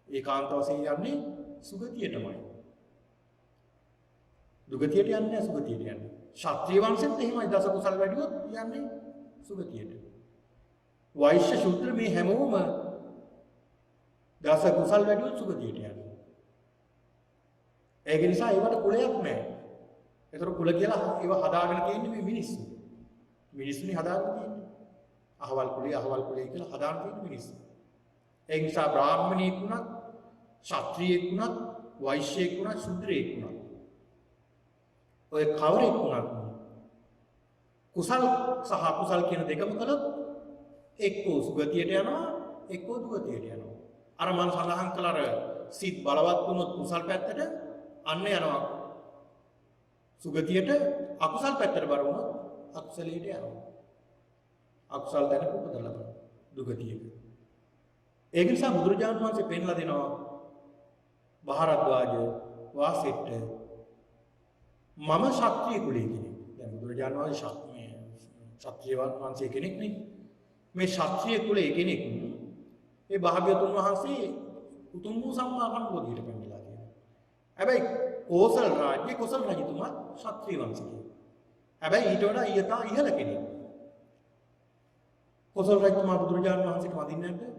ඒකාන්ත වශයෙන් යන්නේ සුගතියටමයි. දුගතියට යන්නේ නැහැ සුගතියට යන්නේ. ශාස්ත්‍රීය වංශෙත් එහෙමයි දස කුසල් වැඩිවොත් යන්නේ සුගතියට. වෛශ්‍ය ශුද්‍ර මේ හැමෝම දස කුසල් වැඩිවොත් සුගතියට යන්නේ. ඒක නිසා ඒවට කුලයක් නැහැ. ඒතර කුල කියලා ඒව හදාගෙන තියෙන්නේ මේ මිනිස්සු. මිනිස්සුනි හදාගෙන තියෙන්නේ. අහවල් කුලේ කියලා හදාගෙන තියෙන මිනිස්සු. ඒ නිසා බ්‍රාහ්මණයෙක් වුණත්, ශාස්ත්‍රීයෙක් වුණත්, වෛශ්‍යෙක් වුණත්, ශුද්‍රයෙක් වුණත් ඔය කවරෙක් වුණත් කුසල් සහ අකුසල් කියන දෙකම කළොත් එක්කෝ සුගතියට යනවා එක්කෝ දුගතියට යනවා. අර මම සඳහන් කළ අර සිත් බලවත් වුණොත් කුසල් පැත්තට අන්න යනවා සුගතියට, අකුසල් පැත්තට බර වුණොත් අකුසලයට යනවා. අකුසල් දැන උපත ලබන දුගතියක. ඒක නිසා බුදුරජාණන් වහන්සේ පෙන්ලා දෙනවා භාරද්වාජ වාසෙට්ට මම ශාස්ත්‍රීය කුලයේ කෙනෙක්. දැන් බුදුරජාණන් වහන්සේ ශාස්ත්‍රීය වංශයේ කෙනෙක් නේ. මේ ශාස්ත්‍රීය කුලයේ කෙනෙක් ඒ භාග්‍යවතුන් වහන්සේ උතුම් වූ සම්මා සම්බෝධියට පෙන්නලා තියෙනවා. හැබැයි කෝසල රාජ්‍ය කොසල් රජතුමා ක්ෂත්‍රීය වංශිකයෙක්. හැබැයි ඊට වඩා ඊතා ඉහළ කෙනෙක්. කොසල් රජතුමා බුදුරජාණන් වහන්සේට වඳින්නේ නැද්ද?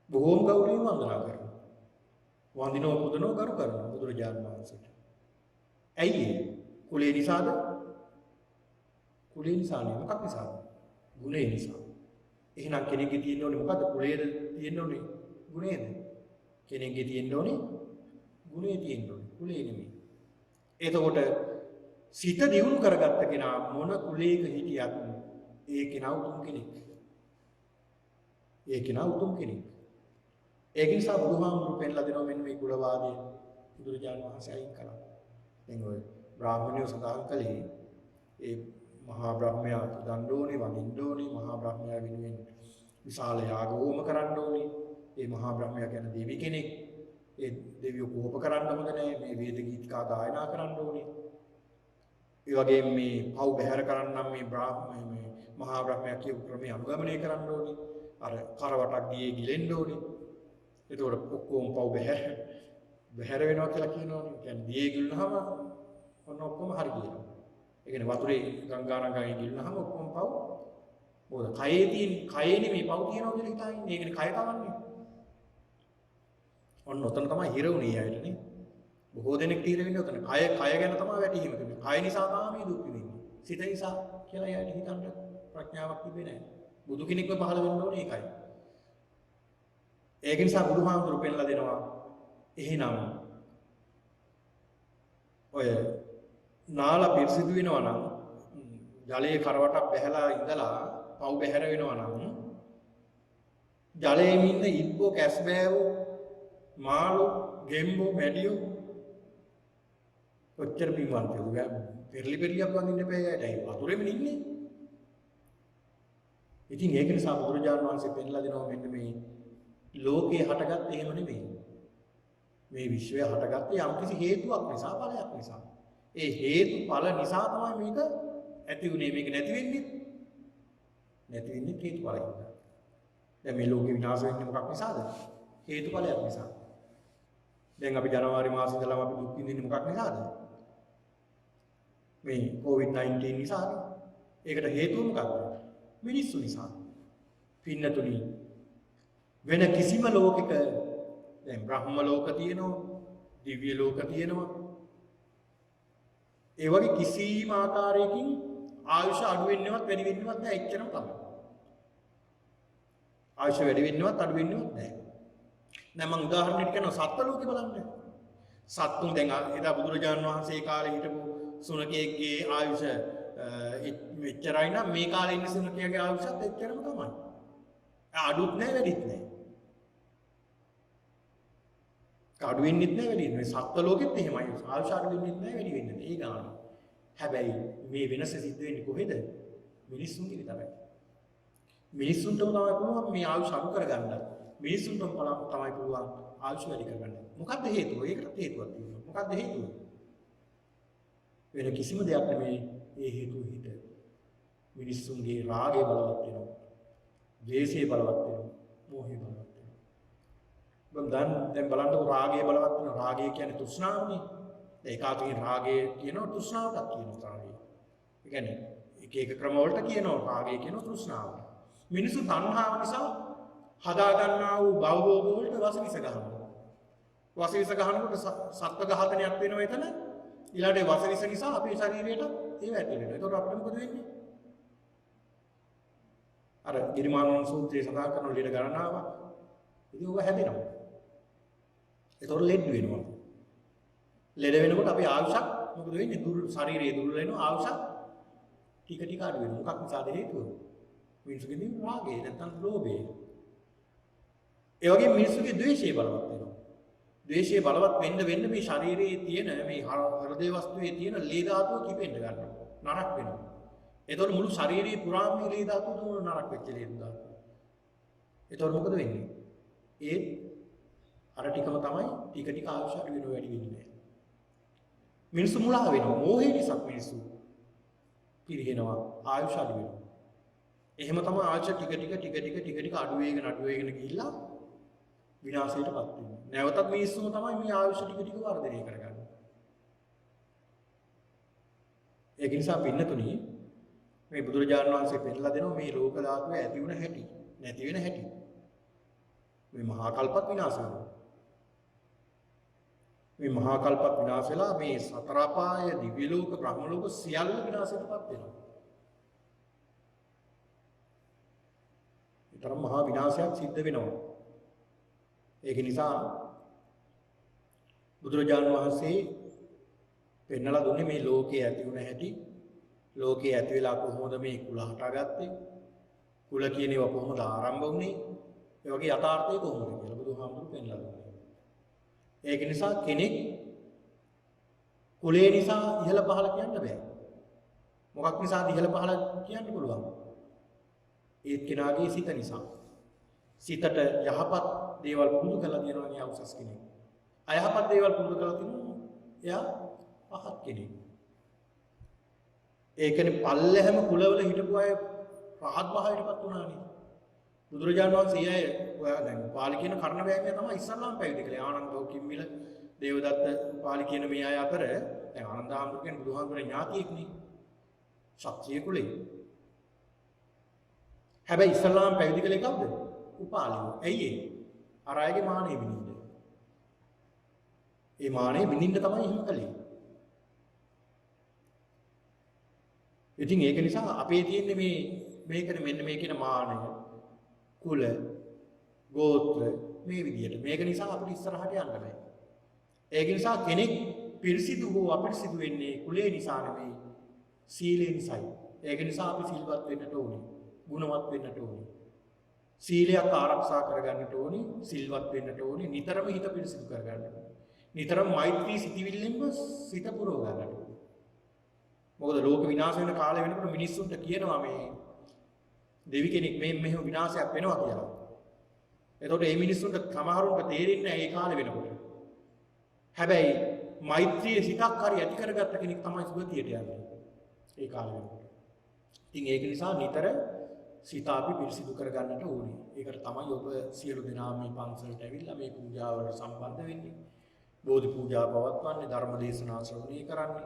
බොහෝම ගෞරවයෙන් වන්දනා කරනවා. වඳිනව පුදනව ගරු කරනවා බුදුරජාණන් වහන්සේට. ඇයි ඒ? කුලේ නිසාද? කුලේ නිසා නෙවෙයි. මොකක් නිසාද? ගුණේ නිසා. එහෙනම් කෙනෙක්ගේ තියෙන්න ඕනේ මොකද්ද? කුලේද තියෙන්න ඕනේ? ගුණේද? කෙනෙක්ගේ තියෙන්න ඕනේ ගුණේ තියෙන්න ඕනේ. කුලේ නෙමෙයි. එතකොට සිත දියුණු කරගත්ත කෙනා මොන කුලයක හිටියත් ඒ කෙනා උතුම් කෙනෙක්. ඒ කෙනා උතුම් කෙනෙක්. ඒක නිසා බුදුහාමුදුරු පෙන්ලා දෙනවා මෙන්න මේ කුලවාදී බුදුරජාණන් වහන්සේ අයින් කළා. දැන් ඔය බ්‍රාහ්මණයෝ සඳහන් කළේ ඒ මහා බ්‍රහ්මයා දණ්ඩෝනේ වඳින්න ඕනේ මහා බ්‍රහ්මයා වෙනුවෙන් විශාල යාග හෝම කරන්න ඕනේ. ඒ මහා බ්‍රහ්මයා කියන දෙවි කෙනෙක්. ඒ දෙවියෝ කෝප කරන්න හොඳ නැහැ. මේ වේද ගීතිකා ගායනා කරන්න ඕනේ. ඒ වගේම මේ පව් බැහැර කරන්නම් මේ මහා බ්‍රහ්මයා කියපු ක්‍රමයේ අනුගමනය කරන්න ඕනේ. අර කරවටක් ගියේ ගිලෙන්න ඕනේ. එතකොට ඔක්කොම පව් බැහැර වෙනවා කියලා කියනවනේ. කියන්නේ දියේ ගිලුනහම ඔන්න ඔක්කොම හරි කියනවා. ඒ කියන්නේ වතුරේ ගංගා නගාවේ ගිලුනහම ඔක්කොම පව් මොකද කයේ නෙමෙයි පව් තියනවා කියලා හිතාගෙන. ඒ කියන්නේ කය තවන්නේ. ඔන්න ඔතන තමයි හිර වුණේ අයට නේ. බොහෝ දෙනෙක් හිර වෙන්නේ ඔතන. කය ගැන තමයි වැටහීම තිබෙන්නේ. කය නිසා තමයි දුක් විඳින්නේ. සිත නිසා කියලා අයට හිතන්න ප්‍රඥාවක් තිබෙන්නේ නැහැ. බුදු කෙනෙක්ව පහළ වෙන්න ඕනේ ඒකයි. ඒක නිසා බුදුහාමුදුරු පෙන්ලා දෙනවා එහෙනම් ඔය නාලා පිරිසිදු වෙනවා නම් ජලයේ කරවටක් බැහැලා ඉඳලා පව් බැහැර වෙනවා නම් ජලයේ ඉන්න ඉබ්බෝ කැස්බෑවෝ මාළු ගෙම්බෝ මැඩියෝ ඔච්චර පින්වන්තයෝ පෙරලි පෙරියක් වඳින්න බෑ ඇයි වතුරෙම ඉන්නේ. ඉතින් ඒක නිසා බුදුරජාණන් වහන්සේ පෙන්ලා දෙනවා මෙන්න මේ ලෝකේ හටගත් එහෙම නෙමෙයි. මේ විශ්වය හටගත්තේ යම්කිසි හේතුවක් නිසා ඵලයක් නිසා. ඒ හේතු ඵල නිසා තමයි මේක ඇති වුනේ. මේක නැති වෙන්නේ හේතු ඵලයෙන්. දැන් මේ ලෝකේ විනාශ වෙන්නේ මොකක් නිසාද? හේතු ඵලයක් නිසා. දැන් අපි ජනවාරි මාසෙ ඉඳලා අපි දුක් විඳින්නේ මොකක් නිසාද? මේ COVID-19 නිසානේ. ඒකට හේතුව මොකක්ද? මිනිස්සු නිසා. පින්නතුනි වෙන කිසිම ලෝකයක දැන් බ්‍රහ්ම ලෝක තියෙනවා, දිව්‍ය ලෝක තියෙනවා. ඒ වගේ කිසිම ආකාරයකින් ආයුෂ අඩු වෙන්නවත් වැඩි වෙන්නවත් නැහැ එච්චරම තමයි. ආයුෂ වැඩි වෙන්නවත් අඩු වෙන්නවත් නැහැ. දැන් මම උදාහරණයක් කියනවා සත්ත්ව ලෝකේ බලන්න. සත්තුන් දැන් එදා බුදුරජාණන් වහන්සේ කාලේ හිටපු සුනකයෙක්ගේ ආයුෂ එච්චරයි නම් මේ කාලේ ඉන්න සුනකයාගේ ආයුෂත් එච්චරම තමයි. අඩුත් නැහැ වැඩිත් නැහැ. අඩු වෙන්නෙත් නැහැ වැඩි වෙන්නේ. සත්ත්ව ලෝකෙත් එහෙමයි. ආයුෂ අඩු වෙන්නෙත් නැහැ වැඩි වෙන්නේ නැහැ. ඒ ගාන. හැබැයි මේ වෙනස සිද්ධ වෙන්නේ කොහෙද? මිනිස්සුන්ගේ විතරයි. මිනිස්සුන්ටම තමයි පුළුවන් මේ ආයුෂ අඩු කරගන්න. මිනිස්සුන්ටම තමයි පුළුවන් ආයුෂ වැඩි කරගන්න. මොකක්ද හේතුව? ඒකට හේතුවක් තියෙනවා. මොකක්ද හේතුව? වෙන කිසිම දෙයක් නෙමෙයි. ඒ හේතුව හිත. මිනිස්සුන්ගේ රාගය බලවත් වෙනවා. ද්වේෂය බලවත් වෙනවා. මෝහය බලවත් වෙනවා. දැන් බලන්නකො රාගය බලවත් වෙනවා. රාගය කියන්නේ තෘෂ්ණාවනේ. ඒකාතකින් රාගය කියනවා තෘෂ්ණාවටත් කියනවා රාගය. ඒ කියන්නේ එක ක්‍රම වලට කියනවා රාගය කියනවා තෘෂ්ණාවට. මිනිස්සු තණ්හාව නිසා හදා ගන්නා වූ භවභෝග වලට වසවිස ගන්නවා. වසවිස ගන්නකොට සත්ව ඝාතනයක් වෙනවා එතන. ඊළඟට වසවිස නිසා අපේ ශරීරයට ඒව ඇති වෙනවා. ඒතකොට අපිට මොකද වෙන්නේ? අර ගිරිමානෝන් සූත්‍රයේ සඳහන් කරන ලෙඩ ගණනාවක්. ඉතින් ඔබ හැදෙනවා. ඒතකොට ලෙඩ වෙනවා. ලෙඩ වෙනකොට අපේ ආයුෂක් මොකද වෙන්නේ? ශරීරයේ දුර්වල වෙනවා ආයුෂක් ටික ටික අඩු වෙනවා. මොකක් නිසාද හේතුව? මිනිස්සුගේ තියෙන රාගය නැත්නම් ලෝභය. ඒ වගේම මිනිස්සුගේ ද්වේෂය බලවත් වෙනවා. ද්වේෂය බලවත් වෙන්න මේ ශරීරයේ තියෙන මේ හෘදේ වස්තුවේ තියෙන ලේ ධාතුව කිපෙන්න ගන්නවා. නරක වෙනවා. එතකොට මුළු ශරීරයේ පුරාම මේ ලේ ධාතුව දුර නරක වෙච්ච ලේ ධාතුව. එතකොට මොකද වෙන්නේ? ඒ අර ටිකම තමයි ටික ටික ආයුෂ අඩු වෙනවා වැඩි වෙන්නේ. මිනිස්සු මුලා වෙනවා. මෝහය නිසා මිනිස්සු පිරිහෙනවා ආයුෂ අඩු වෙනවා. එහෙම තමයි ආයුෂ ටික ටික අඩු වෙගෙන ගිහිල්ලා විනාශයටපත් වෙන්නේ. නැවතත් මිනිස්සුම තමයි මේ ආයුෂ ටික ටික වර්ධනය කරගන්නේ. ඒක නිසා පින්නතුනි මේ බුදුරජාණන් වහන්සේ පෙන්නලා දෙනවා මේ ලෝක ධාතුවේ ඇති වුණ හැටි, නැති වෙන හැටි. මේ මහා කල්පත් විනාශ වෙනවා. මේ මහා කල්පත් විනාශ වෙලා මේ සතර අපාය, දිව්‍ය ලෝක, බ්‍රහ්ම ලෝක සියල්ල විනාශයටපත් වෙනවා. තරම් මහා විනාශයක් සිද්ධ වෙනවා. ඒක නිසා බුදුරජාණන් වහන්සේ පෙන්නලා දුන්නේ මේ ලෝකයේ ඇති වුණ හැටි, ලෝකයේ ඇති වෙලා කොහොමද මේ කුල හටගත්තේ, කුල කියන ඒවා කොහොමද ආරම්භ වුනේ, ඒ වගේ යථාර්ථය කොහොමද කියලා බුදුහාමුදුරු පෙන්නලා දුන්නා. ඒක නිසා කෙනෙක් කුලේ නිසා ඉහළ පහළ කියන්න බෑ. මොකක් නිසාද ඉහළ පහළ කියන්න පුළුවන්? ඒ කෙනාගේ සිත නිසා. සිතට යහපත් දේවල් පුරුදු කරලා තියෙනවා නම් එයා උසස් කෙනෙක්. අයහපත් දේවල් පුරුදු කරලා තියෙනවා එයා පහත් කෙනෙක්. ඒ කියන්නේ පල්ලෙහැම කුලවල හිටපු අය රහත් භාවයටපත් වුණානේ. බුදුරජාණන් වහන්සේ අය ඔයා දැන් පාලි කියන කර්ණ වෑගය තමයි ඉස්සල්ලාම පැවිදි කළේ. ආනන්දෝ කිම්මිල දේවදත්ත පාලි කියන මේ අය අතර දැන් ආනන්ද හාමුදුරුවෝ කියන්නේ බුදුහාමුදුරේ ඥාතියෙක්නේ. ශක්තිය කුලේ. හැබැයි ඉස්සල්ලාම පැවිදි කළේ කවුද? උපාලිය. ඇයි ඒ? අර අයගේ මානෙ විනින්න. ඒ මානෙ විනින්න තමයි එහෙම කළේ. ඉතින් ඒක නිසා අපේ තියෙන්නේ මේකනේ මෙන්න මේ කියන මානය, කුල, ගෝත්‍ර මේ විදියට. මේක නිසා අපිට ඉස්සරහට යන්න බෑ. ඒක නිසා කෙනෙක් පිරිසිදු හෝ අපිරිසිදු වෙන්නේ කුලේ නිසා නෙවෙයි, සීලේ නිසායි. ඒක නිසා අපි සිල්වත් වෙන්නට ඕනේ. ගුණවත් වෙන්නට ඕනේ. සීලයක් ආරක්ෂා කරගන්නට ඕනේ, සිල්වත් වෙන්නට ඕනේ, නිතරම හිත පිරිසිදු කරගන්න ඕනේ. නිතරම මෛත්‍රී සිතිවිල්ලෙන්ම සිත පුරව ගන්නට ඕනේ. මොකද ලෝක විනාශ වෙන කාලය වෙනකොට මිනිස්සුන්ට කියනවා මේ දෙවි කෙනෙක් මෙහෙම විනාශයක් වෙනවා කියලා. එතකොට මේ මිනිස්සුන්ට සමහරුන්ට තේරෙන්නේ නැහැ ඒ කාලේ වෙනකොට. හැබැයි මෛත්‍රියේ සිතක් හරි ඇති කරගත්ත කෙනෙක් තමයි සුගතියට යන්නේ. ඒ කාලේ වෙනකොට. ඉතින් ඒක නිසා නිතර සිත අපි පිරිසිදු කරගන්නට ඕනේ. ඒකට තමයි ඔබ සියලු දෙනා මේ පන්සලට ඇවිල්ලා මේ පූජාවට සම්බන්ධ වෙන්නේ. බෝධි පූජා පවත්වන්නේ, ධර්ම දේශනා ශ්‍රවණය කරන්නේ,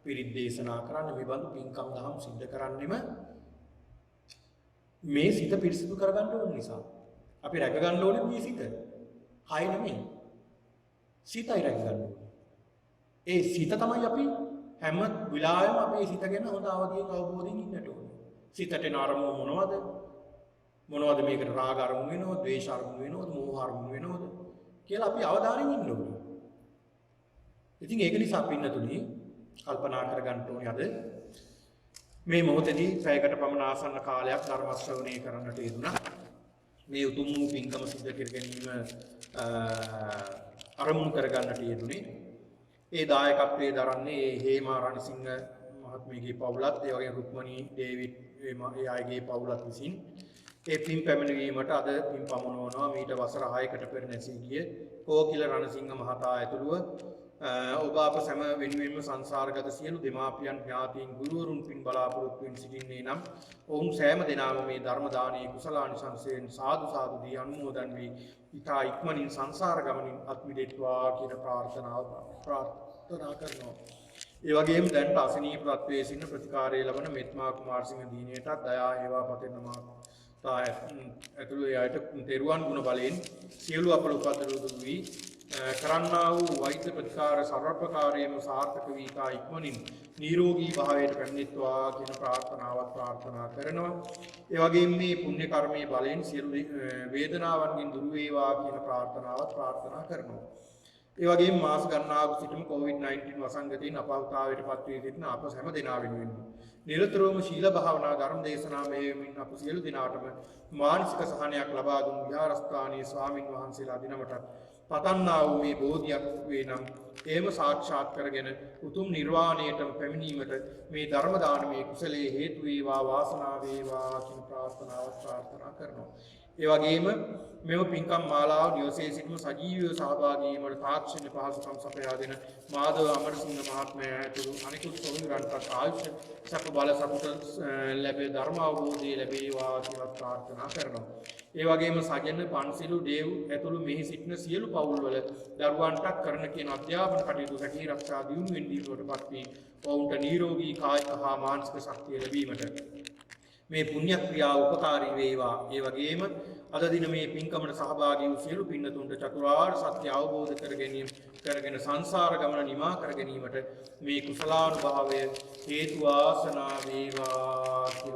පිරිත් දේශනා කරන්නේ, මේ බඳු පින්කම් දහම් සිද්ධ කරන්නෙම මේ සිත පිරිසිදු කරගන්න ඕන නිසා. අපි රැක ගන්න ඕනේ මේ සිත. කය නෙමෙයි. සිතයි රැක ගන්න ඕනේ. ඒ සිත තමයි අපි හැම වෙලාවෙම අපේ සිත ගැන හොඳ අවධියක අවබෝධයෙන් ඉන්නට ඕනේ. සිතට එන අරමුණු මොනවද? මොනවද මේකට රාග අරමුණු වෙනවද, ද්වේෂ අරමුණු වෙනවද, මෝහ අරමුණු වෙනවද කියලා අපි අවධානයෙන් ඉන්න ඕනේ. ඉතින් ඒක නිසා පින්නතුනි කල්පනා කරගන්න ඕනේ අද මේ මොහොතේදී පැයකට පමණ ආසන්න කාලයක් ධර්ම ශ්‍රවණය කරන්නට යෙදුණා. මේ උතුම් වූ පින්කම සිද්ධ කර ගැනීම අරමුණු කරගන්නට යෙදුනේ. ඒ දායකත්වයේ දරන්නේ හේමා රණසිංහ මහත්මියගේ පවුලත්, ඒ වගේම රුක්මනී ඩේවිඩ් ඒ අයගේ පවුලත් විසින් ඒ පින් පැමිණවීමට අද පින් පමුණවනවා. මීට වසර 6කට පෙර නැසී ගිය කෝකිල රණසිංහ මහතා ඇතුළුව ඔබ අප සැම වෙනුවෙන්ම සංසාරගත සියලු දෙමාපියන්, ඥාතීන්, ගුරුවරුන් පින් බලාපොරොත්තු වෙමින් සිටින්නේ නම් ඔවුන් සෑම දෙනාම මේ ධර්ම දානයේ කුසලානිසංසයෙන් සාදු සාදු දී අනුමෝදන් වී ඊතා ඉක්මනින් සංසාර ගමනින් අත් මිදෙත්වා කියන ප්‍රාර්ථනාව ප්‍රාර්ථනා කරනවා. ඒ වගේම දැන් අසනීප තත්වයේ සිටින ප්‍රතිකාරය ලබන මෙත්මා කුමාරසිංහ දීනියටත් දයා හේවා පතෙන්නමා ඇතුළු එයට තෙරුවන් ගුණ බලයෙන් සියලු අපල උපද්දව දුරු වී කරන්නා වූ වෛද්‍ය ප්‍රතිකාර සර්වප්‍රකාරයෙන්ම සාර්ථක වී තා ඉක්මනින් නිරෝගී භාවයට පැමිණෙත්වා කියන ප්‍රාර්ථනාවක් ප්‍රාර්ථනා කරනවා. ඒ වගේම මේ පුණ්‍ය කර්මයේ බලයෙන් සියලු වේදනාවන්ගෙන් දුරු වේවා කියන ප්‍රාර්ථනාවක් ප්‍රාර්ථනා කරනවා. ඒ වගේම මාස ගණනාවක සිටම COVID-19 වසංගතයෙන් අපහසුතාවයට පත් වී සිටින අප හැම දෙනා වෙනුවෙන් නිරතුරුවම ශීල භාවනා ධර්ම දේශනා මෙහෙයමින් අප සියලු දෙනාටම මානසික සහනයක් ලබා දුන් විහාරස්ථානයේ ස්වාමින් වහන්සේලා දිනමට පතන්නා වූ මේ බෝධියක් වේ නම් ඒම සාක්ෂාත් කරගෙන උතුම් නිර්වාණයටම පැමිණීමට මේ ධර්ම දානමේ කුසලයේ හේතු වේවා වාසනාව වේවා කියන ප්‍රාර්ථනාවක් ප්‍රාර්ථනා කරනවා. ඒ වගේම මෙම පින්කම් මාලාව නිවසේ සිටම සජීවීව සහභාගී වීමට තාක්ෂණික පහසුකම් සපයා දෙන මාධව අමරසිංහ මහත්මයා ඇතුළු අනෙකුත් සොහොයුරන්ටත් ආයුෂ සප බල සතුට ලැබේ ධර්ම අවබෝධය ලැබේවා කියලා ප්‍රාර්ථනා කරනවා. ඒ වගේම සජන පන්සිලු දේව් ඇතුළු මෙහි සිටින සියලු පවුල්වල දරුවන්ටත් කරන කියන අධ්‍යාපන කටයුතු රැකී රක්ෂා දියුණු වෙන්නීමටපත් වී ඔවුන්ට නිරෝගී කායික හා මානසික ශක්තිය ලැබීමට මේ පුණ්‍ය ක්‍රියාව උපකාරී වේවා. ඒ වගේම අද දින මේ පින්කමට සහභාගී වූ සියලු පින්නතුන්ට චතුරාර්ය සත්‍ය අවබෝධ කරගෙන සංසාර ගමන නිමා කර ගැනීමට මේ කුසලානුභාවය හේතු වාසනා වේවා.